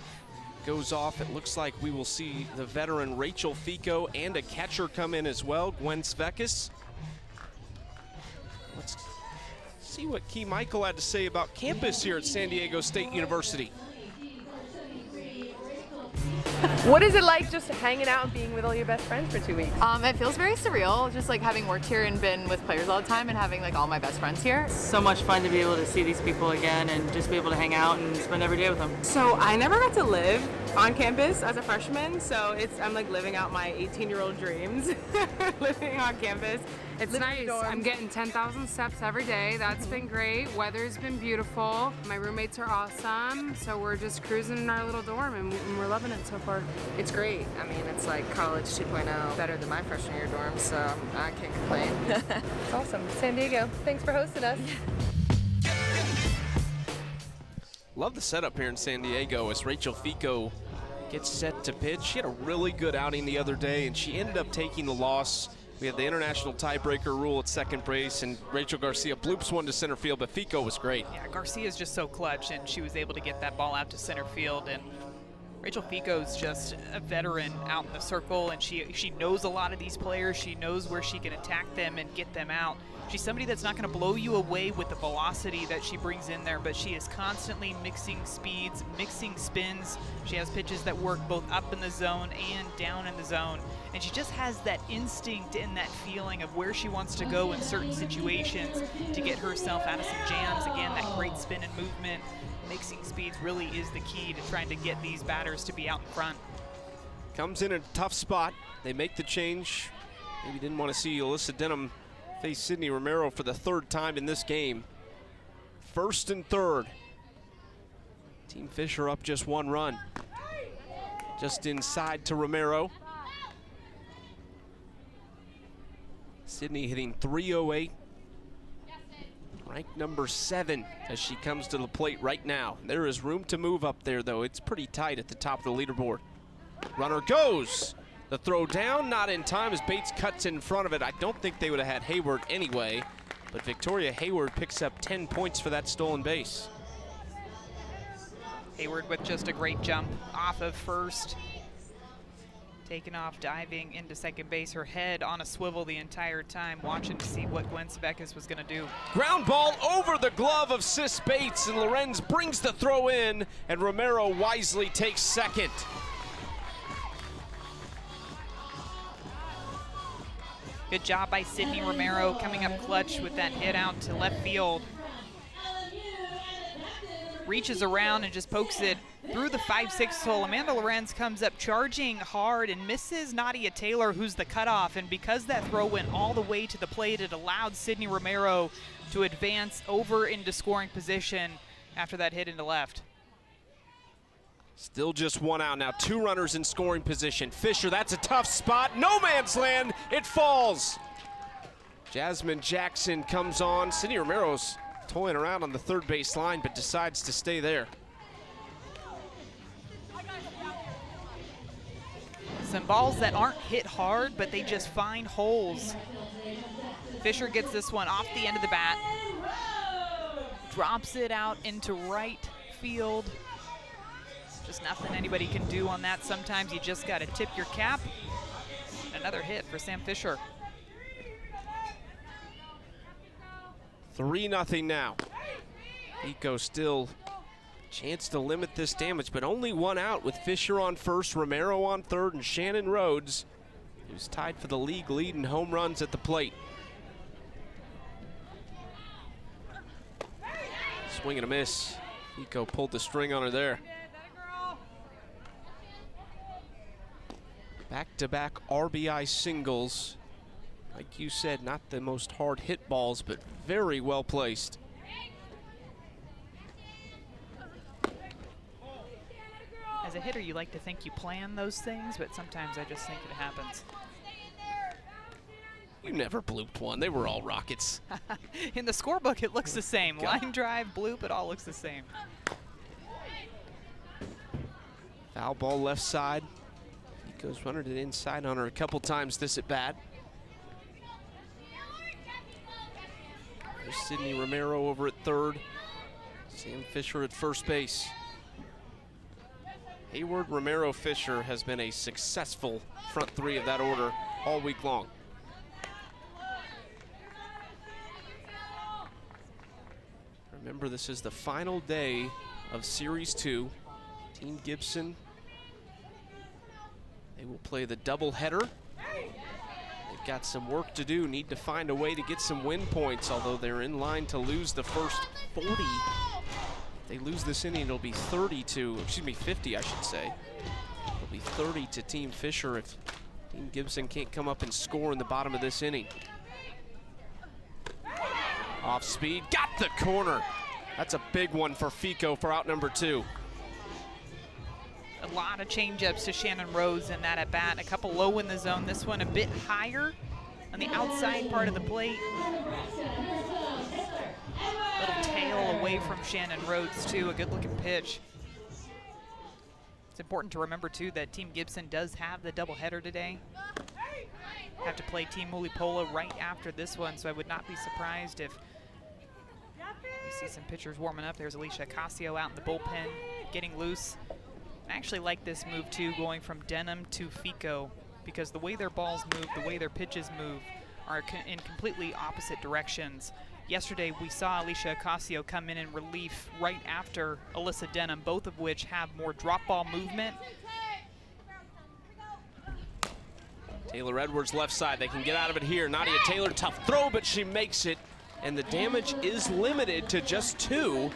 goes off, it looks like we will see the veteran Rachel Fico and a catcher come in as well, Gwen Svekis. Let's see what Key Michael had to say about campus here at San Diego State University. What is it like just hanging out and being with all your best friends for 2 weeks? It feels very surreal, just like having worked here and been with players all the time and having like all my best friends here. So much fun to be able to see these people again and just be able to hang out and spend every day with them. So I never got to live on campus as a freshman, so I'm like living out my 18-year-old dreams, living on campus. It's nice. I'm getting 10,000 steps every day. That's been great. Weather's been beautiful. My roommates are awesome. So we're just cruising in our little dorm and we're loving it so far. It's great. I mean, it's like college 2.0, better than my freshman year dorm, so I can't complain. It's awesome. San Diego, thanks for hosting us. Love the setup here in San Diego as Rachel Fico gets set to pitch. She had a really good outing the other day, and she ended up taking the loss. We had the international tiebreaker rule at second base, and Rachel Garcia bloops one to center field, but Fico was great. Yeah, Garcia's just so clutch, and she was able to get that ball out to center field. And Rachel Fico's just a veteran out in the circle, and she knows a lot of these players. She knows where she can attack them and get them out. She's somebody that's not going to blow you away with the velocity that she brings in there, but she is constantly mixing speeds, mixing spins. She has pitches that work both up in the zone and down in the zone, and she just has that instinct and that feeling of where she wants to go in certain situations to get herself out of some jams. Again, that great spin and movement. Mixing speeds really is the key to trying to get these batters to be out in front. Comes in a tough spot. They make the change. Maybe didn't want to see Alyssa Denham face Sydney Romero for the third time in this game. First and third. Team Fisher up just one run. Just inside to Romero. Sydney hitting .308. Ranked number 7 as she comes to the plate right now. There is room to move up there, though. It's pretty tight at the top of the leaderboard. Runner goes. The throw down, not in time as Bates cuts in front of it. I don't think they would have had Hayward anyway, but Victoria Hayward picks up 10 points for that stolen base. Hayward with just a great jump off of first. Taking off, diving into second base, her head on a swivel the entire time, watching to see what Gwen Svekis was going to do. Ground ball over the glove of Sis Bates, and Lorenz brings the throw in, and Romero wisely takes second. Good job by Sydney Romero coming up clutch with that hit out to left field. Reaches around and just pokes it through the 5-6 hole. Amanda Lorenz comes up charging hard and misses Nadia Taylor, who's the cutoff. And because that throw went all the way to the plate, it allowed Sydney Romero to advance over into scoring position after that hit into left. Still just one out now. 2 runners in scoring position. Fisher, that's a tough spot. No man's land. It falls. Jasmine Jackson comes on. Sydney Romero's toying around on the third base line, but decides to stay there. Some balls that aren't hit hard, but they just find holes. Fischer gets this one off the end of the bat, drops it out into right field. Just nothing anybody can do on that. Sometimes you just got to tip your cap. Another hit for Sam Fischer. 3-0 now. Eco still chance to limit this damage, but only one out with Fischer on first, Romero on third, and Shannon Rhodes, who's tied for the league lead in home runs at the plate. Swing and a miss. Eco pulled the string on her there. Back-to-back RBI singles. Like you said, not the most hard hit balls, but very well placed. As a hitter, you like to think you plan those things, but sometimes I just think it happens. You never blooped one. They were all rockets. In the scorebook, it looks the same. Line drive, bloop, it all looks the same. Foul ball left side. He goes running it inside on her a couple times this at bat. There's Sydney Romero over at third. Sam Fischer at first base. Hayward, Romero, Fischer has been a successful front three of that order all week long. Remember, this is the final day of Series 2. Team Gibson, they will play the doubleheader. They've got some work to do, need to find a way to get some win points, although they're in line to lose the first 40. If they lose this inning, it'll be 50, I should say. It'll be 30 to Team Fischer if Team Gibson can't come up and score in the bottom of this inning. Off speed, got the corner. That's a big one for Fico for out number 2. A lot of changeups to Shannon Rhodes in that at bat. A couple low in the zone. This one a bit higher on the outside part of the plate. Little tail away from Shannon Rhodes too. A good looking pitch. It's important to remember too that Team Gibson does have the doubleheader today. Have to play Team Mulipola right after this one, so I would not be surprised if you see some pitchers warming up. There's Alicia Ocasio out in the bullpen, getting loose. I actually like this move too, going from Denham to Fico, because the way their balls move, the way their pitches move, are in completely opposite directions. Yesterday, we saw Alicia Ocasio come in relief right after Alyssa Denham, both of which have more drop ball movement. Taylor Edwards left side, they can get out of it here. Nadia Taylor, tough throw, but she makes it. And the damage is limited to just 2,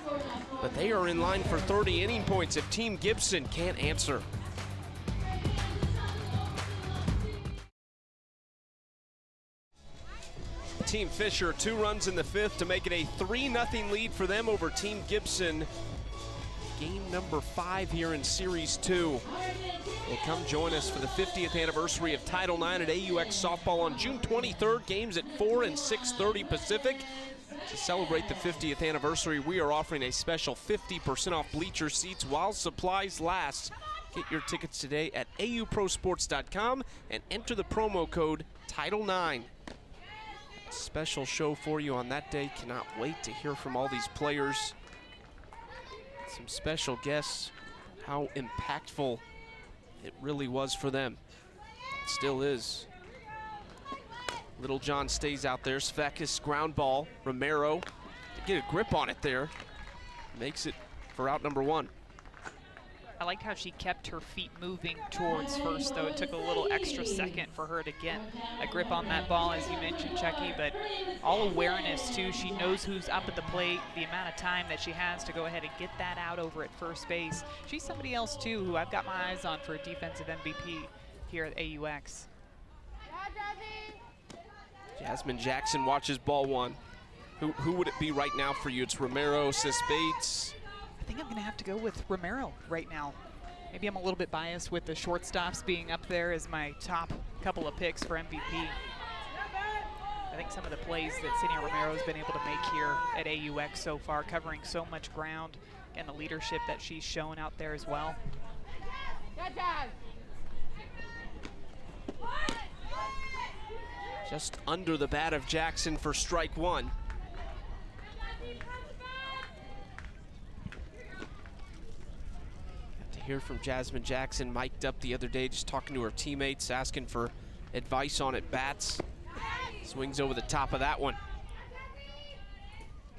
but they are in line for 30 inning points if Team Gibson can't answer. Team Fischer, 2 runs in the 5th to make it a 3-0 lead for them over Team Gibson. Game number 5 here in Series 2. Well, come join us for the 50th anniversary of Title IX at AUX softball on June 23rd. Games at 4 and 6:30 Pacific. To celebrate the 50th anniversary, we are offering a special 50% off bleacher seats while supplies last. Get your tickets today at auprosports.com and enter the promo code Title9. Special show for you on that day. Cannot wait to hear from all these players. Some special guests. How impactful it really was for them. It still is. Little John stays out there. Svekis ground ball. Romero to get a grip on it there. Makes it for out number 1. I like how she kept her feet moving towards first, though. It took a little extra second for her to get a grip on that ball, as you mentioned, Chucky, but all awareness, too. She knows who's up at the plate, the amount of time that she has to go ahead and get that out over at first base. She's somebody else, too, who I've got my eyes on for a defensive MVP here at AUX. Jasmine Jackson watches ball 1. Who would it be right now for you? It's Romero, Sis Bates. I think I'm going to have to go with Romero right now. Maybe I'm a little bit biased with the shortstops being up there as my top couple of picks for MVP. I think some of the plays that Sydney Romero has been able to make here at AUX so far, covering so much ground, and the leadership that she's shown out there as well. Just under the bat of Jackson for strike one. Got to hear from Jasmine Jackson, mic'd up the other day, just talking to her teammates, asking for advice on at bats. Swings over the top of that one.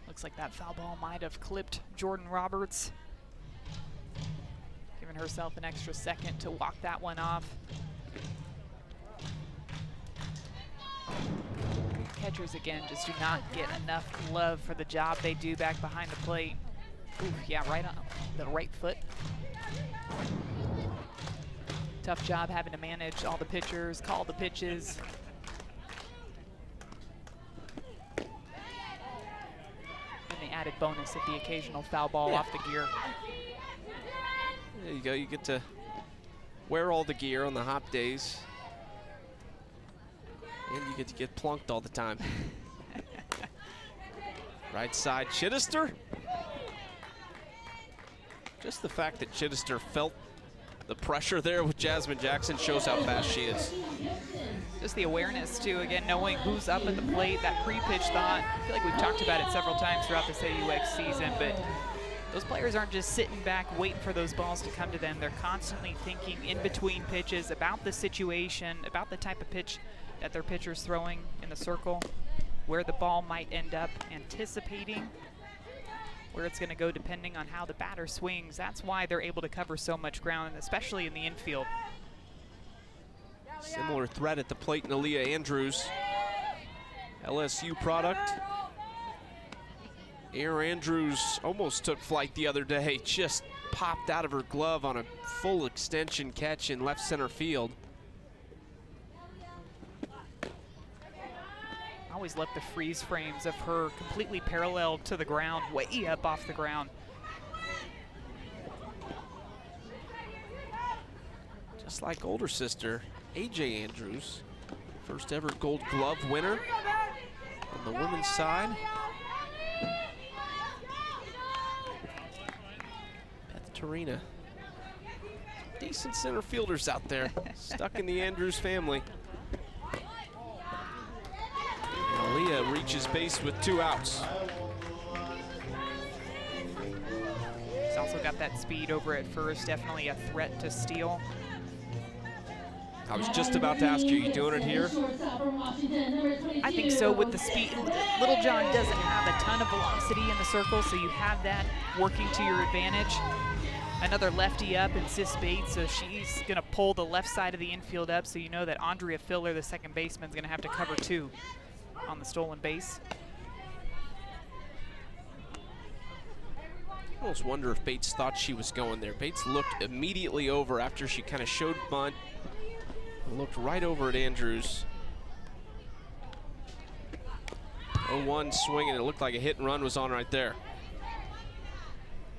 Looks like that foul ball might have clipped Jordan Roberts. Giving herself an extra second to walk that one off. Catchers, again, just do not get enough love for the job they do back behind the plate. Ooh, yeah, right on the right foot. Tough job having to manage all the pitchers, call the pitches. And the added bonus of the occasional foul ball off the gear. There you go, you get to wear all the gear on the hot days. And you get to get plunked all the time. Right side, Chittister. Just the fact that Chittister felt the pressure there with Jasmine Jackson shows how fast she is. Just the awareness, too, again, knowing who's up at the plate, that pre-pitch thought. I feel like we've talked about it several times throughout this AUX season, but those players aren't just sitting back waiting for those balls to come to them. They're constantly thinking in between pitches about the situation, about the type of pitch that their pitcher's throwing in the circle, where the ball might end up, anticipating where it's going to go depending on how the batter swings. That's why they're able to cover so much ground, especially in the infield. Similar threat at the plate in Aaliyah Andrews. LSU product. Air Andrews almost took flight the other day, just popped out of her glove on a full extension catch in left center field. I always love the freeze frames of her completely parallel to the ground, way up off the ground. Just like older sister, AJ Andrews, first ever Gold Glove winner on the women's side. Beth Torina. Decent center fielders out there, stuck in the Andrews family. Aaliyah reaches base with 2 outs. She's also got that speed over at first, definitely a threat to steal. I was just about to ask you doing it here? I think so with the speed. Little John doesn't have a ton of velocity in the circle, so you have that working to your advantage. Another lefty up in Sis Bates, so she's gonna pull the left side of the infield up, so you know that Andrea Filler, the second baseman, is gonna have to cover 2 on the stolen base. I almost wonder if Bates thought she was going there. Bates looked immediately over after she kind of showed bunt. Looked right over at Andrews. 0-1 swing, and it looked like a hit and run was on right there.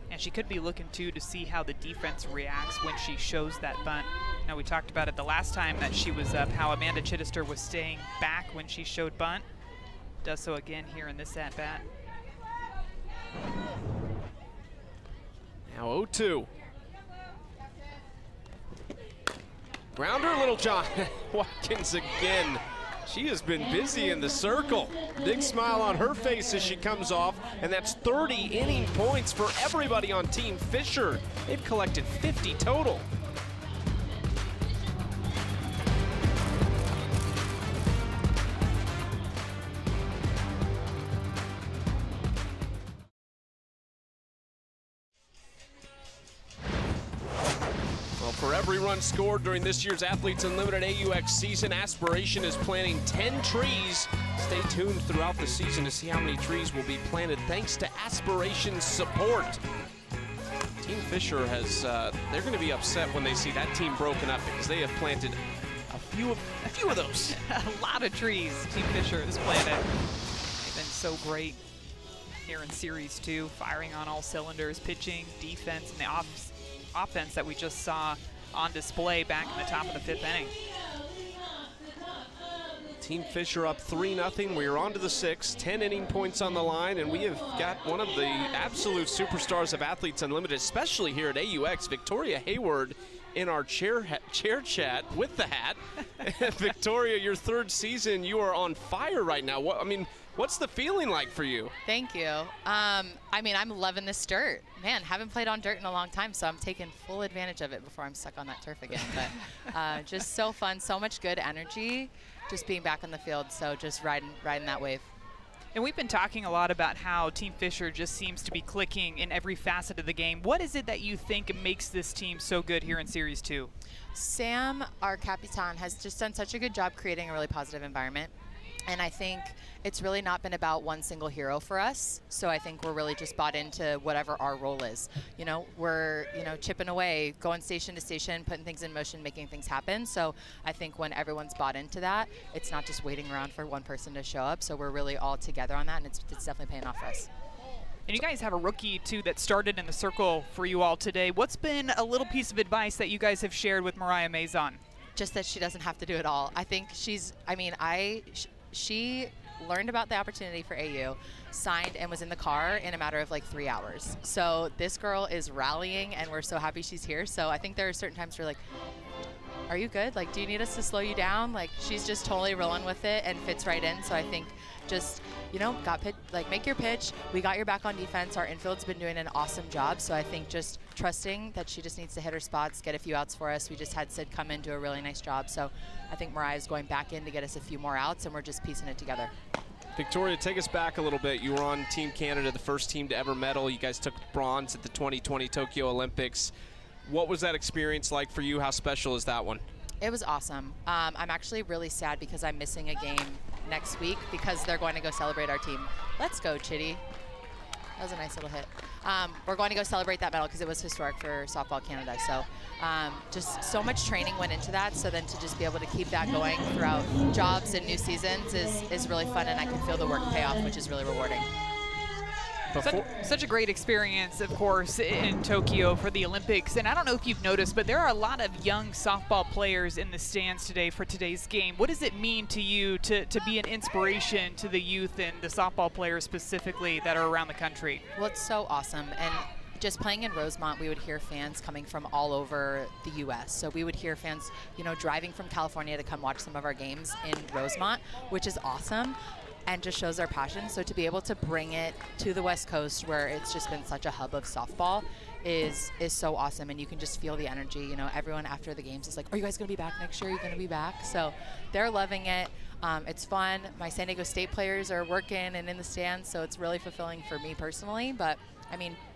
And she could be looking too to see how the defense reacts when she shows that bunt. Now, we talked about it the last time that she was up, how Amanda Chittister was staying back when she showed bunt. Does so again here in this at-bat. Now 0-2. Grounder, Little John. Watkins again. She has been busy in the circle. Big smile on her face as she comes off, and that's 30 inning points for everybody on Team Fischer. They've collected 50 total. For every run scored during this year's Athletes Unlimited AUX season, Aspiration is planting 10 trees. Stay tuned throughout the season to see how many trees will be planted thanks to Aspiration's support. Team Fischer has, they're going to be upset when they see that team broken up because they have planted a few of those. A lot of trees Team Fischer has planted. They've been so great here in Series 2, firing on all cylinders, pitching, defense, and the offense that we just saw on display back in the top of the 5th inning. Team Fischer up 3-0. We are on to the 6th, 10 inning points on the line, and we have got one of the absolute superstars of Athletes Unlimited, especially here at AUX. Victoria Hayward in our chair chat with the hat. Victoria, your 3rd season, you are on fire right now. What's the feeling like for you? Thank you. I'm loving this dirt. Man, haven't played on dirt in a long time, so I'm taking full advantage of it before I'm stuck on that turf again. But just so fun, so much good energy, just being back on the field. So just riding that wave. And we've been talking a lot about how Team Fischer just seems to be clicking in every facet of the game. What is it that you think makes this team so good here in Series 2? Sam, our Capitan, has just done such a good job creating a really positive environment. And I think it's really not been about one single hero for us. So I think we're really just bought into whatever our role is. We're, chipping away, going station to station, putting things in motion, making things happen. So I think when everyone's bought into that, it's not just waiting around for one person to show up. So we're really all together on that, and it's definitely paying off for us. And you guys have a rookie, too, that started in the circle for you all today. What's been a little piece of advice that you guys have shared with Mariah Mazon? Just that she doesn't have to do it all. I think she learned about the opportunity for AU, signed, and was in the car in a matter of like 3 hours. So this girl is rallying, and we're so happy she's here. So I think there are certain times where like, are you good? Like, do you need us to slow you down? Like, she's just totally rolling with it and fits right in. So I think just, make your pitch. We got your back on defense. Our infield's been doing an awesome job. So I think just trusting that she just needs to hit her spots, get a few outs for us. We just had Sid come in, do a really nice job. So I think Mariah's going back in to get us a few more outs, and we're just piecing it together. Victoria, take us back a little bit. You were on Team Canada, the first team to ever medal. You guys took bronze at the 2020 Tokyo Olympics. What was that experience like for you? How special is that one? It was awesome. I'm actually really sad because I'm missing a game next week because they're going to go celebrate our team. Let's go, Chitty. That was a nice little hit. We're going to go celebrate that medal because it was historic for Softball Canada. So just so much training went into that. So then to just be able to keep that going throughout jobs and new seasons is really fun, and I can feel the work pay off, which is really rewarding. Such a great experience, of course, in Tokyo for the Olympics. And I don't know if you've noticed, but there are a lot of young softball players in the stands today for today's game. What does it mean to you to be an inspiration to the youth and the softball players specifically that are around the country? Well, it's so awesome. And just playing in Rosemont, we would hear fans coming from all over the U.S. So we would hear fans, driving from California to come watch some of our games in Rosemont, which is awesome. And just shows our passion. So to be able to bring it to the West Coast, where it's just been such a hub of softball, is so awesome. And you can just feel the energy. Everyone after the games is like, are you guys going to be back next year? Are you going to be back? So they're loving it. It's fun. My San Diego State players are working and in the stands, so it's really fulfilling for me personally. But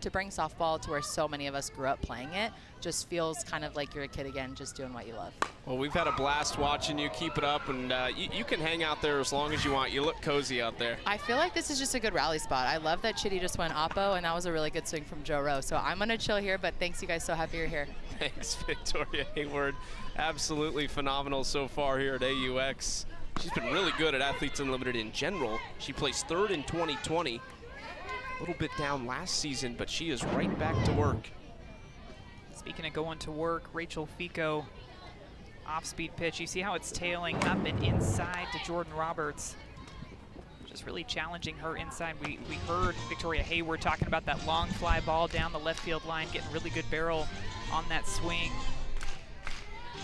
to bring softball to where so many of us grew up playing it just feels kind of like you're a kid again, just doing what you love. Well, we've had a blast watching you. Keep it up, and you can hang out there as long as you want. You look cozy out there. I feel like this is just a good rally spot. I love that Chitty just went oppo, and that was a really good swing from Joe Rowe. So I'm going to chill here, but thanks, you guys. So happy you're here. Thanks, Victoria Hayward. Absolutely phenomenal so far here at AUX. She's been really good at Athletes Unlimited in general. She placed 3rd in 2020. A little bit down last season, but she is right back to work. Speaking of going to work, Rachel Fico, off-speed pitch. You see how it's tailing up and inside to Jordan Roberts. Just really challenging her inside. We heard Victoria Hayward talking about that long fly ball down the left field line, getting really good barrel on that swing.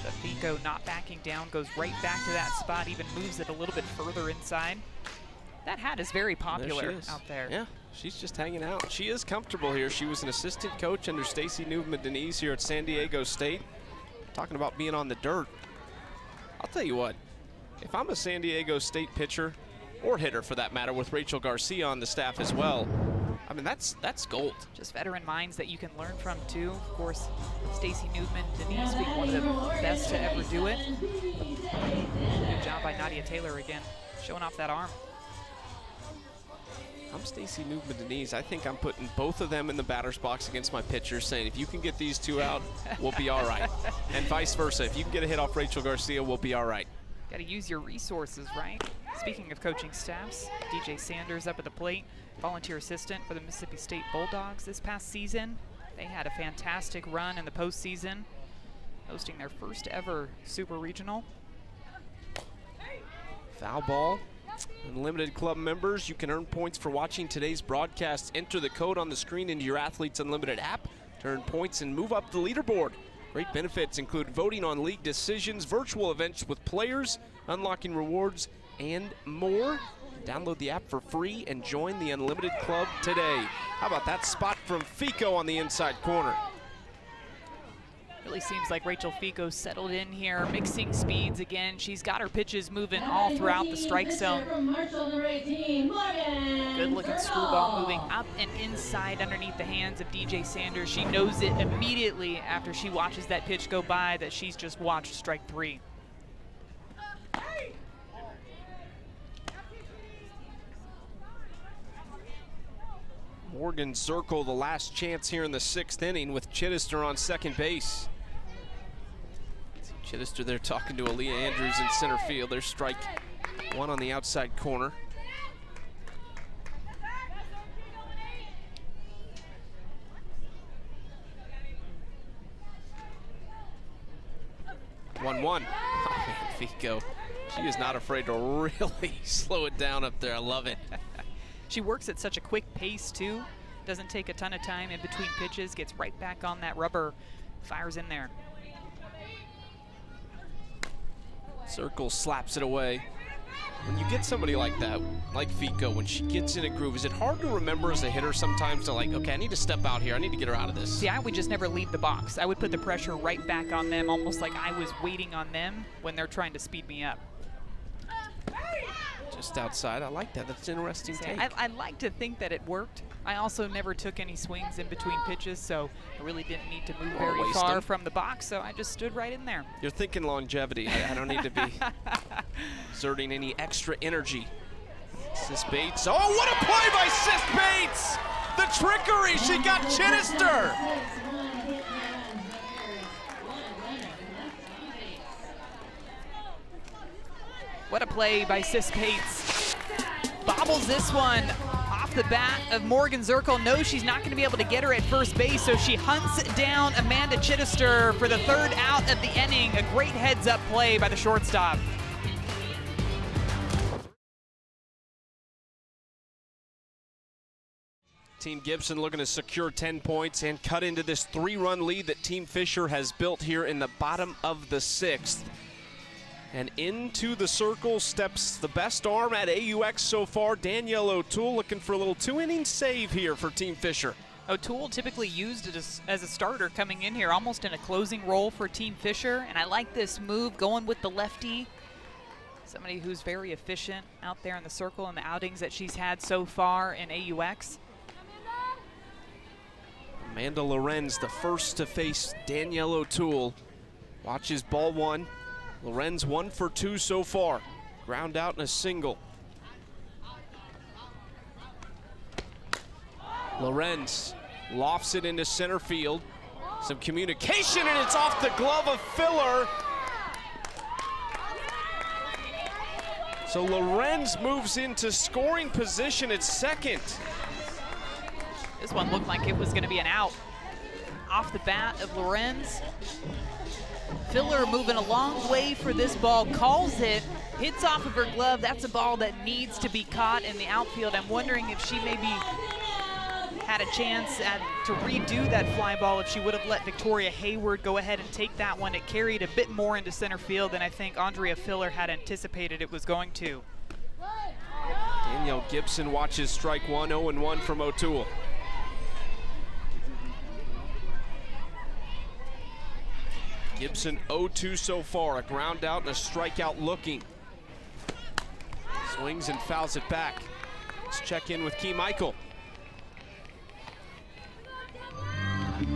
But Fico not backing down, goes right back to that spot, even moves it a little bit further inside. That hat is very popular out there. Yeah, she's just hanging out. She is comfortable here. She was an assistant coach under Stacy Newman-Denise here at San Diego State. Talking about being on the dirt. I'll tell you what, if I'm a San Diego State pitcher, or hitter for that matter, with Rachel Garcia on the staff as well, that's gold. Just veteran minds that you can learn from too. Of course, Stacy Newman-Denise being one of the best to ever do it. Good job by Nadia Taylor again, showing off that arm. I'm Stacy Newman-Denise. I think I'm putting both of them in the batter's box against my pitchers, saying if you can get these two out, we'll be all right. And vice versa. If you can get a hit off Rachel Garcia, we'll be all right. Got to use your resources, right? Speaking of coaching staffs, DJ Sanders up at the plate, volunteer assistant for the Mississippi State Bulldogs this past season. They had a fantastic run in the postseason, hosting their first ever Super Regional. Foul ball. Unlimited Club members, you can earn points for watching today's broadcast. Enter the code on the screen into your Athletes Unlimited app to earn points and move up the leaderboard. Great benefits include voting on league decisions, virtual events with players, unlocking rewards, and more. Download the app for free and join the Unlimited Club today. How about that spot from Fico on the inside corner? Really seems like Rachel Fico settled in here, mixing speeds again. She's got her pitches moving all throughout the strike zone. Good looking screwball moving up and inside underneath the hands of DJ Sanders. She knows it immediately after she watches that pitch go by that she's just watched strike 3. Morgan Zirkle, the last chance here in the 6th inning with Chittister on second base. Chittister there talking to Aaliyah Andrews in center field. There's strike 1 on the outside corner. One. Oh, man, Fico. She is not afraid to really slow it down up there. I love it. She works at such a quick pace, too. Doesn't take a ton of time in between pitches. Gets right back on that rubber. Fires in there. Zirkle slaps it away. When you get somebody like that, like Fico, when she gets in a groove, is it hard to remember as a hitter sometimes to like, okay, I need to step out here. I need to get her out of this? See, I would just never leave the box. I would put the pressure right back on them, almost like I was waiting on them when they're trying to speed me up. Just outside. I like that. That's an interesting take. I like to think that it worked. I also never took any swings in between pitches, so I really didn't need to move very far from the box, so I just stood right in there. You're thinking longevity. I don't need to be exerting any extra energy. Sis Bates. Oh, what a play by Sis Bates! The trickery. She got Chittister. What a play by Sis Bates. Bobbles this one off the bat of Morgan Zirkle. Knows she's not going to be able to get her at first base, so she hunts down Amanda Chittister for the 3rd out of the inning. A great heads-up play by the shortstop. Team Gibson looking to secure 10 points and cut into this 3-run lead that Team Fischer has built here in the bottom of the 6th. And into the circle steps the best arm at AUX so far, Danielle O'Toole, looking for a little 2-inning save here for Team Fischer. O'Toole typically used as a starter coming in here, almost in a closing role for Team Fischer. And I like this move, going with the lefty. Somebody who's very efficient out there in the circle in the outings that she's had so far in AUX. Amanda Lorenz, the first to face Danielle O'Toole. Watches ball 1. Lorenz 1 for 2 so far. Ground out and a single. Lorenz lofts it into center field. Some communication and it's off the glove of Filler. So Lorenz moves into scoring position at second. This one looked like it was going to be an out. Off the bat of Lorenz. Filler moving a long way for this ball, calls it, hits off of her glove. That's a ball that needs to be caught in the outfield. I'm wondering if she maybe had a chance to redo that fly ball if she would have let Victoria Hayward go ahead and take that one. It carried a bit more into center field than I think Andrea Filler had anticipated it was going to. Danielle Gibson watches strike 1, 0-1 from O'Toole. Gibson 0-2 so far, a ground out and a strikeout looking. Swings and fouls it back. Let's check in with Key Michael.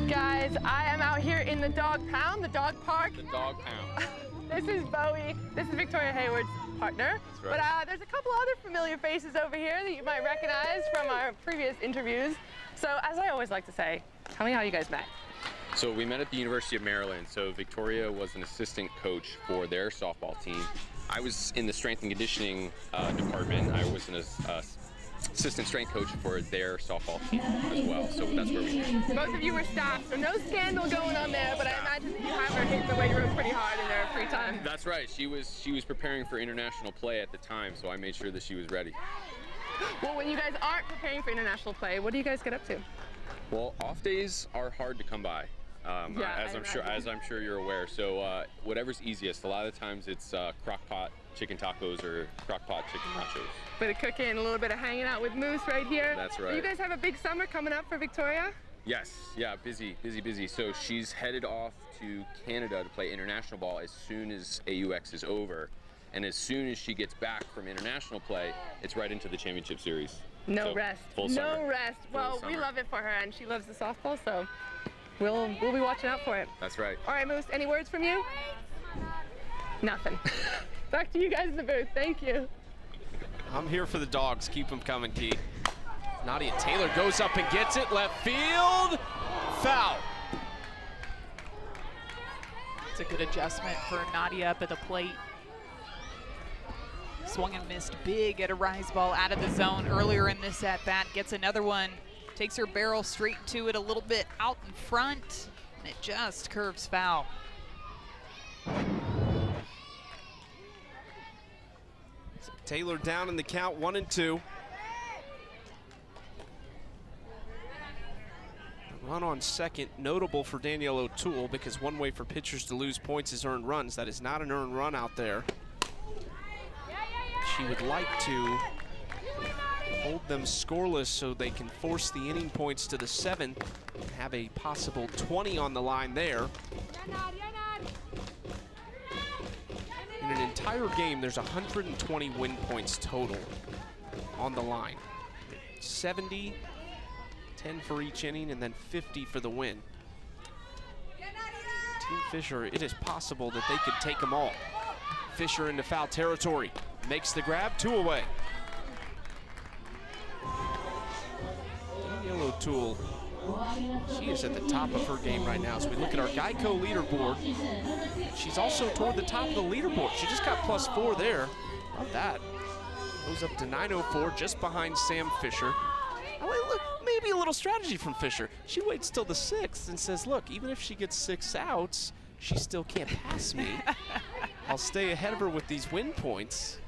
Guys, I am out here in the dog pound, the dog park. The dog pound. This is Bowie. This is Victoria Hayward's partner. That's right. But there's a couple other familiar faces over here that you might recognize from our previous interviews. So as I always like to say, tell me how you guys met. So we met at the University of Maryland. So Victoria was an assistant coach for their softball team. I was in the strength and conditioning department. I was an assistant strength coach for their softball team as well. So that's where we met. Both of you were staff, so no scandal going on there, but I imagine that you have her hitting the weight room pretty hard in her free time. That's right. She was preparing for international play at the time, so I made sure that she was ready. Well, when you guys aren't preparing for international play, what do you guys get up to? Well, off days are hard to come by. as I'm sure you're aware. So whatever's easiest. A lot of times it's crock pot chicken tacos or crock pot chicken nachos. Bit of cooking, a little bit of hanging out with Moose right here. That's right. You guys have a big summer coming up for Victoria? Yes, yeah, busy. So she's headed off to Canada to play international ball as soon as AUX is over. And as soon as she gets back from international play, it's right into the championship series. No rest. Full summer. No rest. Well, we love it for her, and she loves the softball, so we'll be watching out for it. That's right. All right, Moose, any words from you? Nothing. Back to you guys in the booth. Thank you. I'm here for the dogs. Keep them coming, Key. Nadia Taylor goes up and gets it. Left field. Foul. It's a good adjustment for Nadia up at the plate. Swung and missed big at a rise ball out of the zone earlier in this at-bat. Gets another one. Takes her barrel straight to it a little bit out in front. And it just curves foul. So Taylor down in the count, 1-2. Run on second, notable for Danielle O'Toole, because one way for pitchers to lose points is earned runs. That is not an earned run out there. She would like to hold them scoreless so they can force the inning points to the 7th and have a possible 20 on the line there. In an entire game, there's 120 win points total on the line. 70, 10 for each inning, and then 50 for the win. Team Fisher, it is possible that they could take them all. Fischer into foul territory. Makes the grab, 2 away. Danielle O'Toole, she is at the top of her game right now. So we look at our Geico leaderboard. She's also toward the top of the leaderboard. She just got +4 there. Love that. Goes up to 904, just behind Sam Fisher. Oh, look, maybe a little strategy from Fisher. She waits till the 6th and says, look, even if she gets 6 outs, she still can't pass me. I'll stay ahead of her with these win points.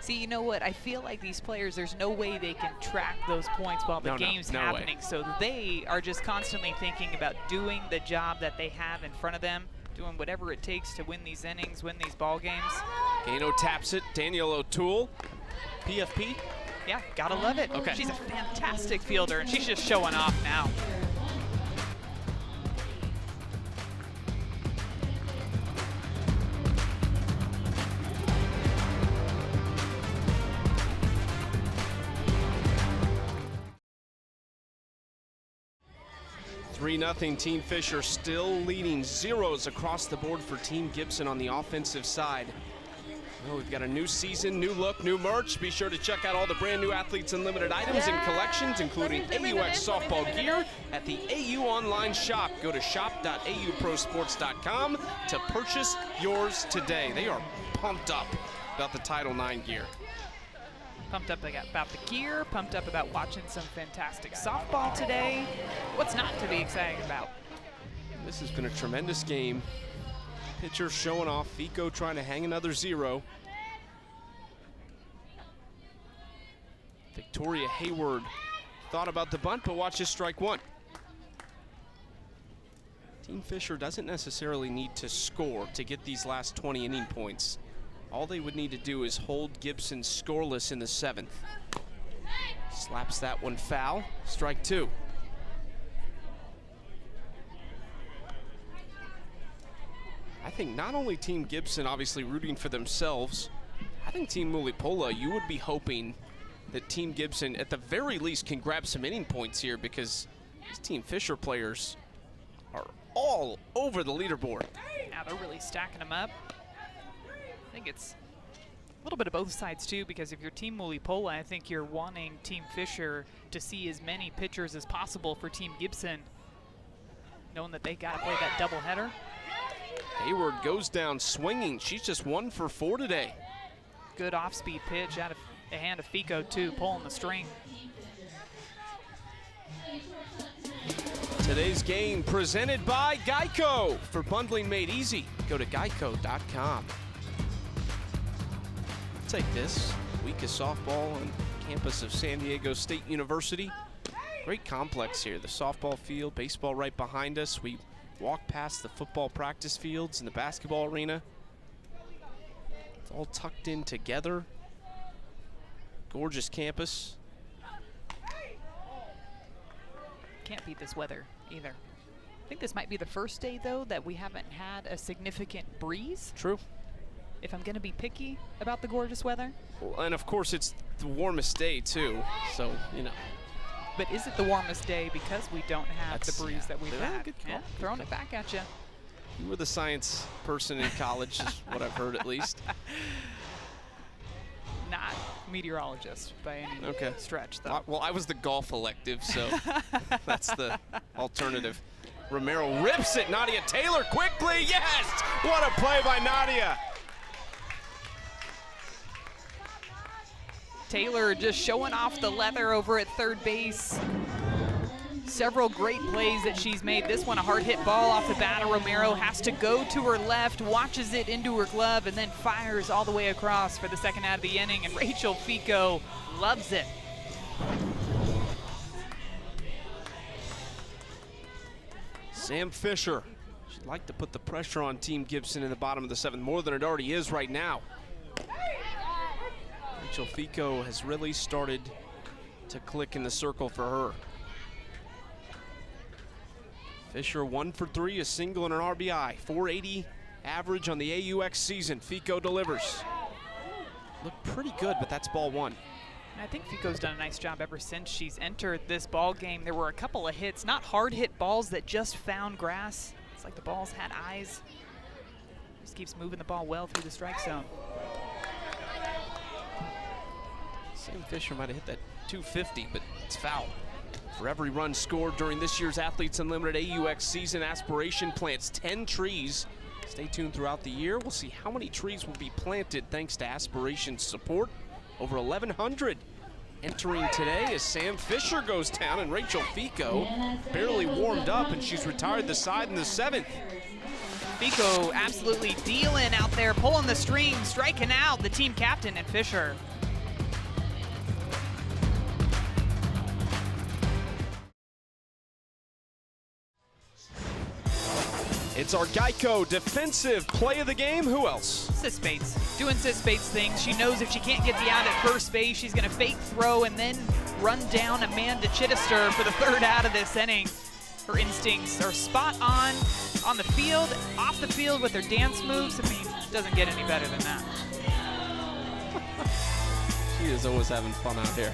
See, you know what? I feel like these players, there's no way they can track those points while the game's happening. So they are just constantly thinking about doing the job that they have in front of them, doing whatever it takes to win these innings, win these ball games. Gano taps it. Danielle O'Toole, PFP. Yeah, gotta love it. Okay. She's a fantastic fielder, and she's just showing off now. (3-0) Team Fisher still leading, zeros across the board for Team Gibson on the offensive side. Oh, we've got a new season, new look, new merch. Be sure to check out all the brand new Athletes Unlimited items and collections, including AUX softball gear at the AU online shop. Go to shop.auprosports.com to purchase yours today. They are pumped up about the Title IX gear. Pumped up about the gear, pumped up about watching some fantastic softball today. What's not to be excited about? This has been a tremendous game. Pitcher showing off, Fico trying to hang another 0. Victoria Hayward thought about the bunt, but watch this strike 1. Team Fisher doesn't necessarily need to score to get these last 20 inning points. All they would need to do is hold Gibson scoreless in the 7th. Slaps that one foul, strike 2. I think not only Team Gibson obviously rooting for themselves, I think Team Mulipola, you would be hoping that Team Gibson at the very least can grab some inning points here, because these Team Fisher players are all over the leaderboard. Yeah, they're really stacking them up. I think it's a little bit of both sides too, because if you're Team Mulipola, I think you're wanting Team Fisher to see as many pitchers as possible for Team Gibson, knowing that they got to play that doubleheader. Hayward goes down swinging. She's just 1 for 4 today. Good off-speed pitch out of the hand of Fico too, pulling the string. Today's game presented by Geico. For bundling made easy, go to geico.com. Take this week of softball on campus of San Diego State University. Great complex here. The softball field, baseball right behind us. We walk past the football practice fields and the basketball arena. It's all tucked in together. Gorgeous campus. Can't beat this weather either. I think this might be the first day, though, that we haven't had a significant breeze. True. If I'm going to be picky about the gorgeous weather. Well, and of course, it's the warmest day, too. So, you know. But is it the warmest day because we don't have the breeze that we've had? Good call. Yeah, throwing it back at you. You were the science person in college, is what I've heard at least. Not meteorologist by any stretch, though. Well, I was the golf elective, so that's the alternative. Romero rips it. Nadia Taylor quickly. Yes! What a play by Nadia. Taylor just showing off the leather over at third base. Several great plays that she's made. This one, a hard hit ball off the bat of Romero, has to go to her left, watches it into her glove, and then fires all the way across for the second out of the inning, and Rachel Fico loves it. Sam Fischer. She'd like to put the pressure on Team Gibson in the bottom of the 7th, more than it already is right now. Rachel Fico has really started to click in the circle for her. Fischer 1 for 3, a single and an RBI. 480 average on the AUX season. Fico delivers. Looked pretty good, but that's ball 1. I think Fico's done a nice job ever since she's entered this ball game. There were a couple of hits, not hard hit balls that just found grass. It's like the balls had eyes. Just keeps moving the ball well through the strike zone. Sam Fischer might have hit that 250, but it's foul. For every run scored during this year's Athletes Unlimited AUX season, Aspiration plants 10 trees. Stay tuned throughout the year. We'll see how many trees will be planted thanks to Aspiration's support. Over 1,100 entering today as Sam Fischer goes down, and Rachel Fico barely warmed up, and she's retired the side in the 7th. Fico absolutely dealing out there, pulling the string, striking out the team captain and Fischer. It's our Geico defensive play of the game. Who else? Sis Bates, doing Sis Bates things. She knows if she can't get the out at first base, she's gonna fake throw and then run down Amanda Chittister for the 3rd out of this inning. Her instincts are spot on the field, off the field with her dance moves. I mean, it doesn't get any better than that. She is always having fun out here.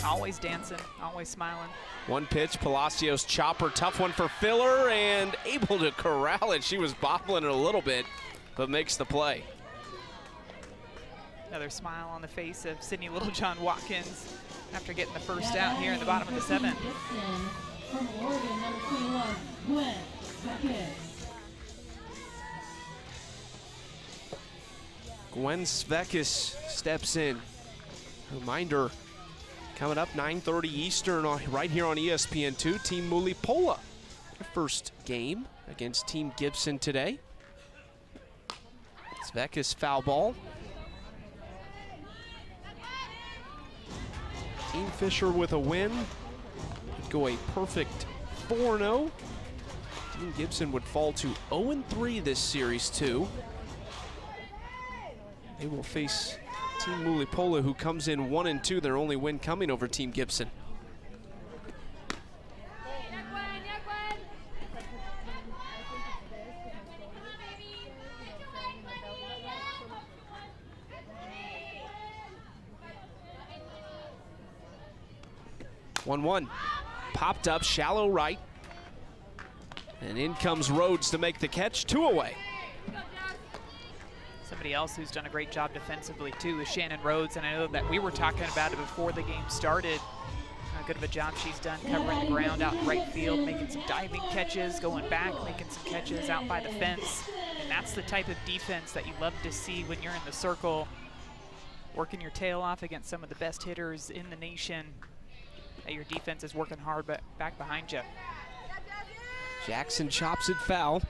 Always dancing, always smiling. One pitch, Palacios chopper, tough one for Filler, and able to corral it. She was bobbling it a little bit, but makes the play. Another smile on the face of Sydney Littlejohn Watkins after getting the first out here in the bottom of the 7th. From Oregon, number 21, Gwen Svekis. Gwen Svekis steps in. Reminder, coming up 9:30 Eastern right here on ESPN2, Team Mulipola. Their first game against Team Gibson today. Svekis foul ball. Team Fischer with a win. Would go a perfect 4-0. Team Gibson would fall to 0-3 this series too. They will face Team Mulipola, who comes in 1-2, their only win coming over Team Gibson. One-one, popped up, shallow right, and in comes Rhodes to make the catch, 2 away. Somebody else who's done a great job defensively too is Shannon Rhodes, and I know that we were talking about it before the game started. How good of a job she's done covering the ground out in right field, making some diving catches, going back, making some catches out by the fence. And that's the type of defense that you love to see when you're in the circle, working your tail off against some of the best hitters in the nation. That your defense is working hard but back behind you. Jackson chops it foul.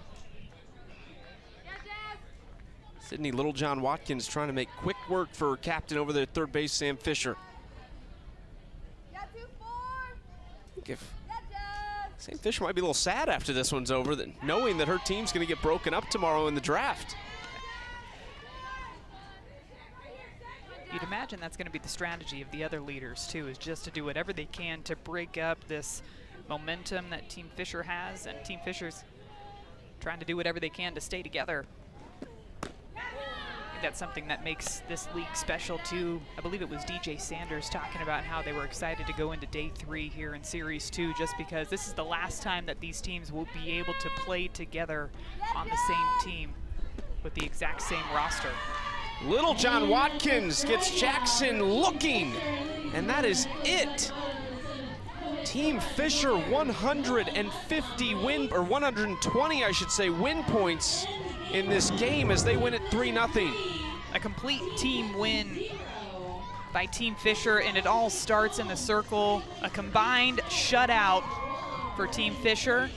Sydney Littlejohn Watkins trying to make quick work for captain over there at third base, Sam Fischer. I think if Sam Fischer might be a little sad after this one's over, knowing that her team's going to get broken up tomorrow in the draft. You'd imagine that's going to be the strategy of the other leaders, too, is just to do whatever they can to break up this momentum that Team Fischer has, and Team Fischer's trying to do whatever they can to stay together. I think that's something that makes this league special, too. I believe it was DJ Sanders talking about how they were excited to go into day 3 here in Series 2, just because this is the last time that these teams will be able to play together on the same team with the exact same roster. Little John Watkins gets Jackson looking, and that is it. Team Fischer 150 win, or 120 I should say, win points in this game as they win it 3-0. A complete team win by Team Fischer, and it all starts in the circle. A combined shutout for Team Fischer.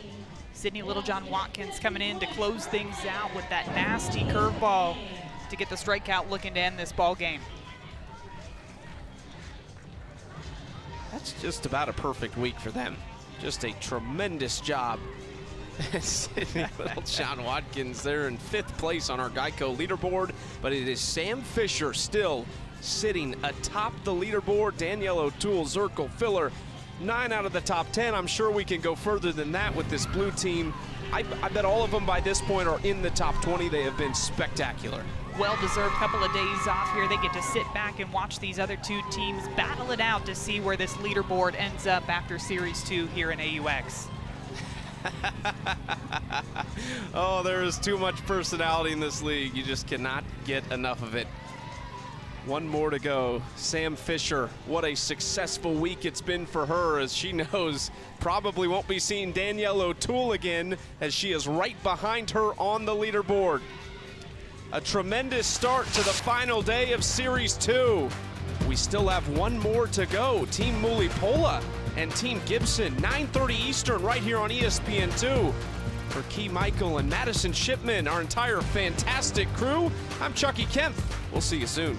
Sydney Littlejohn Watkins coming in to close things out with that nasty curveball to get the strikeout looking to end this ball game. That's just about a perfect week for them. Just a tremendous job. Sydney Littlejohn Watkins there in 5th place on our Geico leaderboard, but it is Sam Fischer still sitting atop the leaderboard. Danielle O'Toole, Zirkle, Filler, 9 out of the top 10. I'm sure we can go further than that with this blue team. I bet all of them by this point are in the top 20. They have been spectacular. Well-deserved couple of days off here. They get to sit back and watch these other 2 teams battle it out to see where this leaderboard ends up after Series 2 here in AUX. Oh, there is too much personality in this league. You just cannot get enough of it. One more to go. Sam Fischer, what a successful week it's been for her, as she knows probably won't be seeing Danielle O'Toole again, as she is right behind her on the leaderboard. A tremendous start to the final day of Series 2. We still have one more to go. Team Mulipola and Team Gibson, 9:30 Eastern, right here on ESPN2. For Key Michael and Madison Shipman, our entire fantastic crew, I'm Chucky Kemp. We'll see you soon.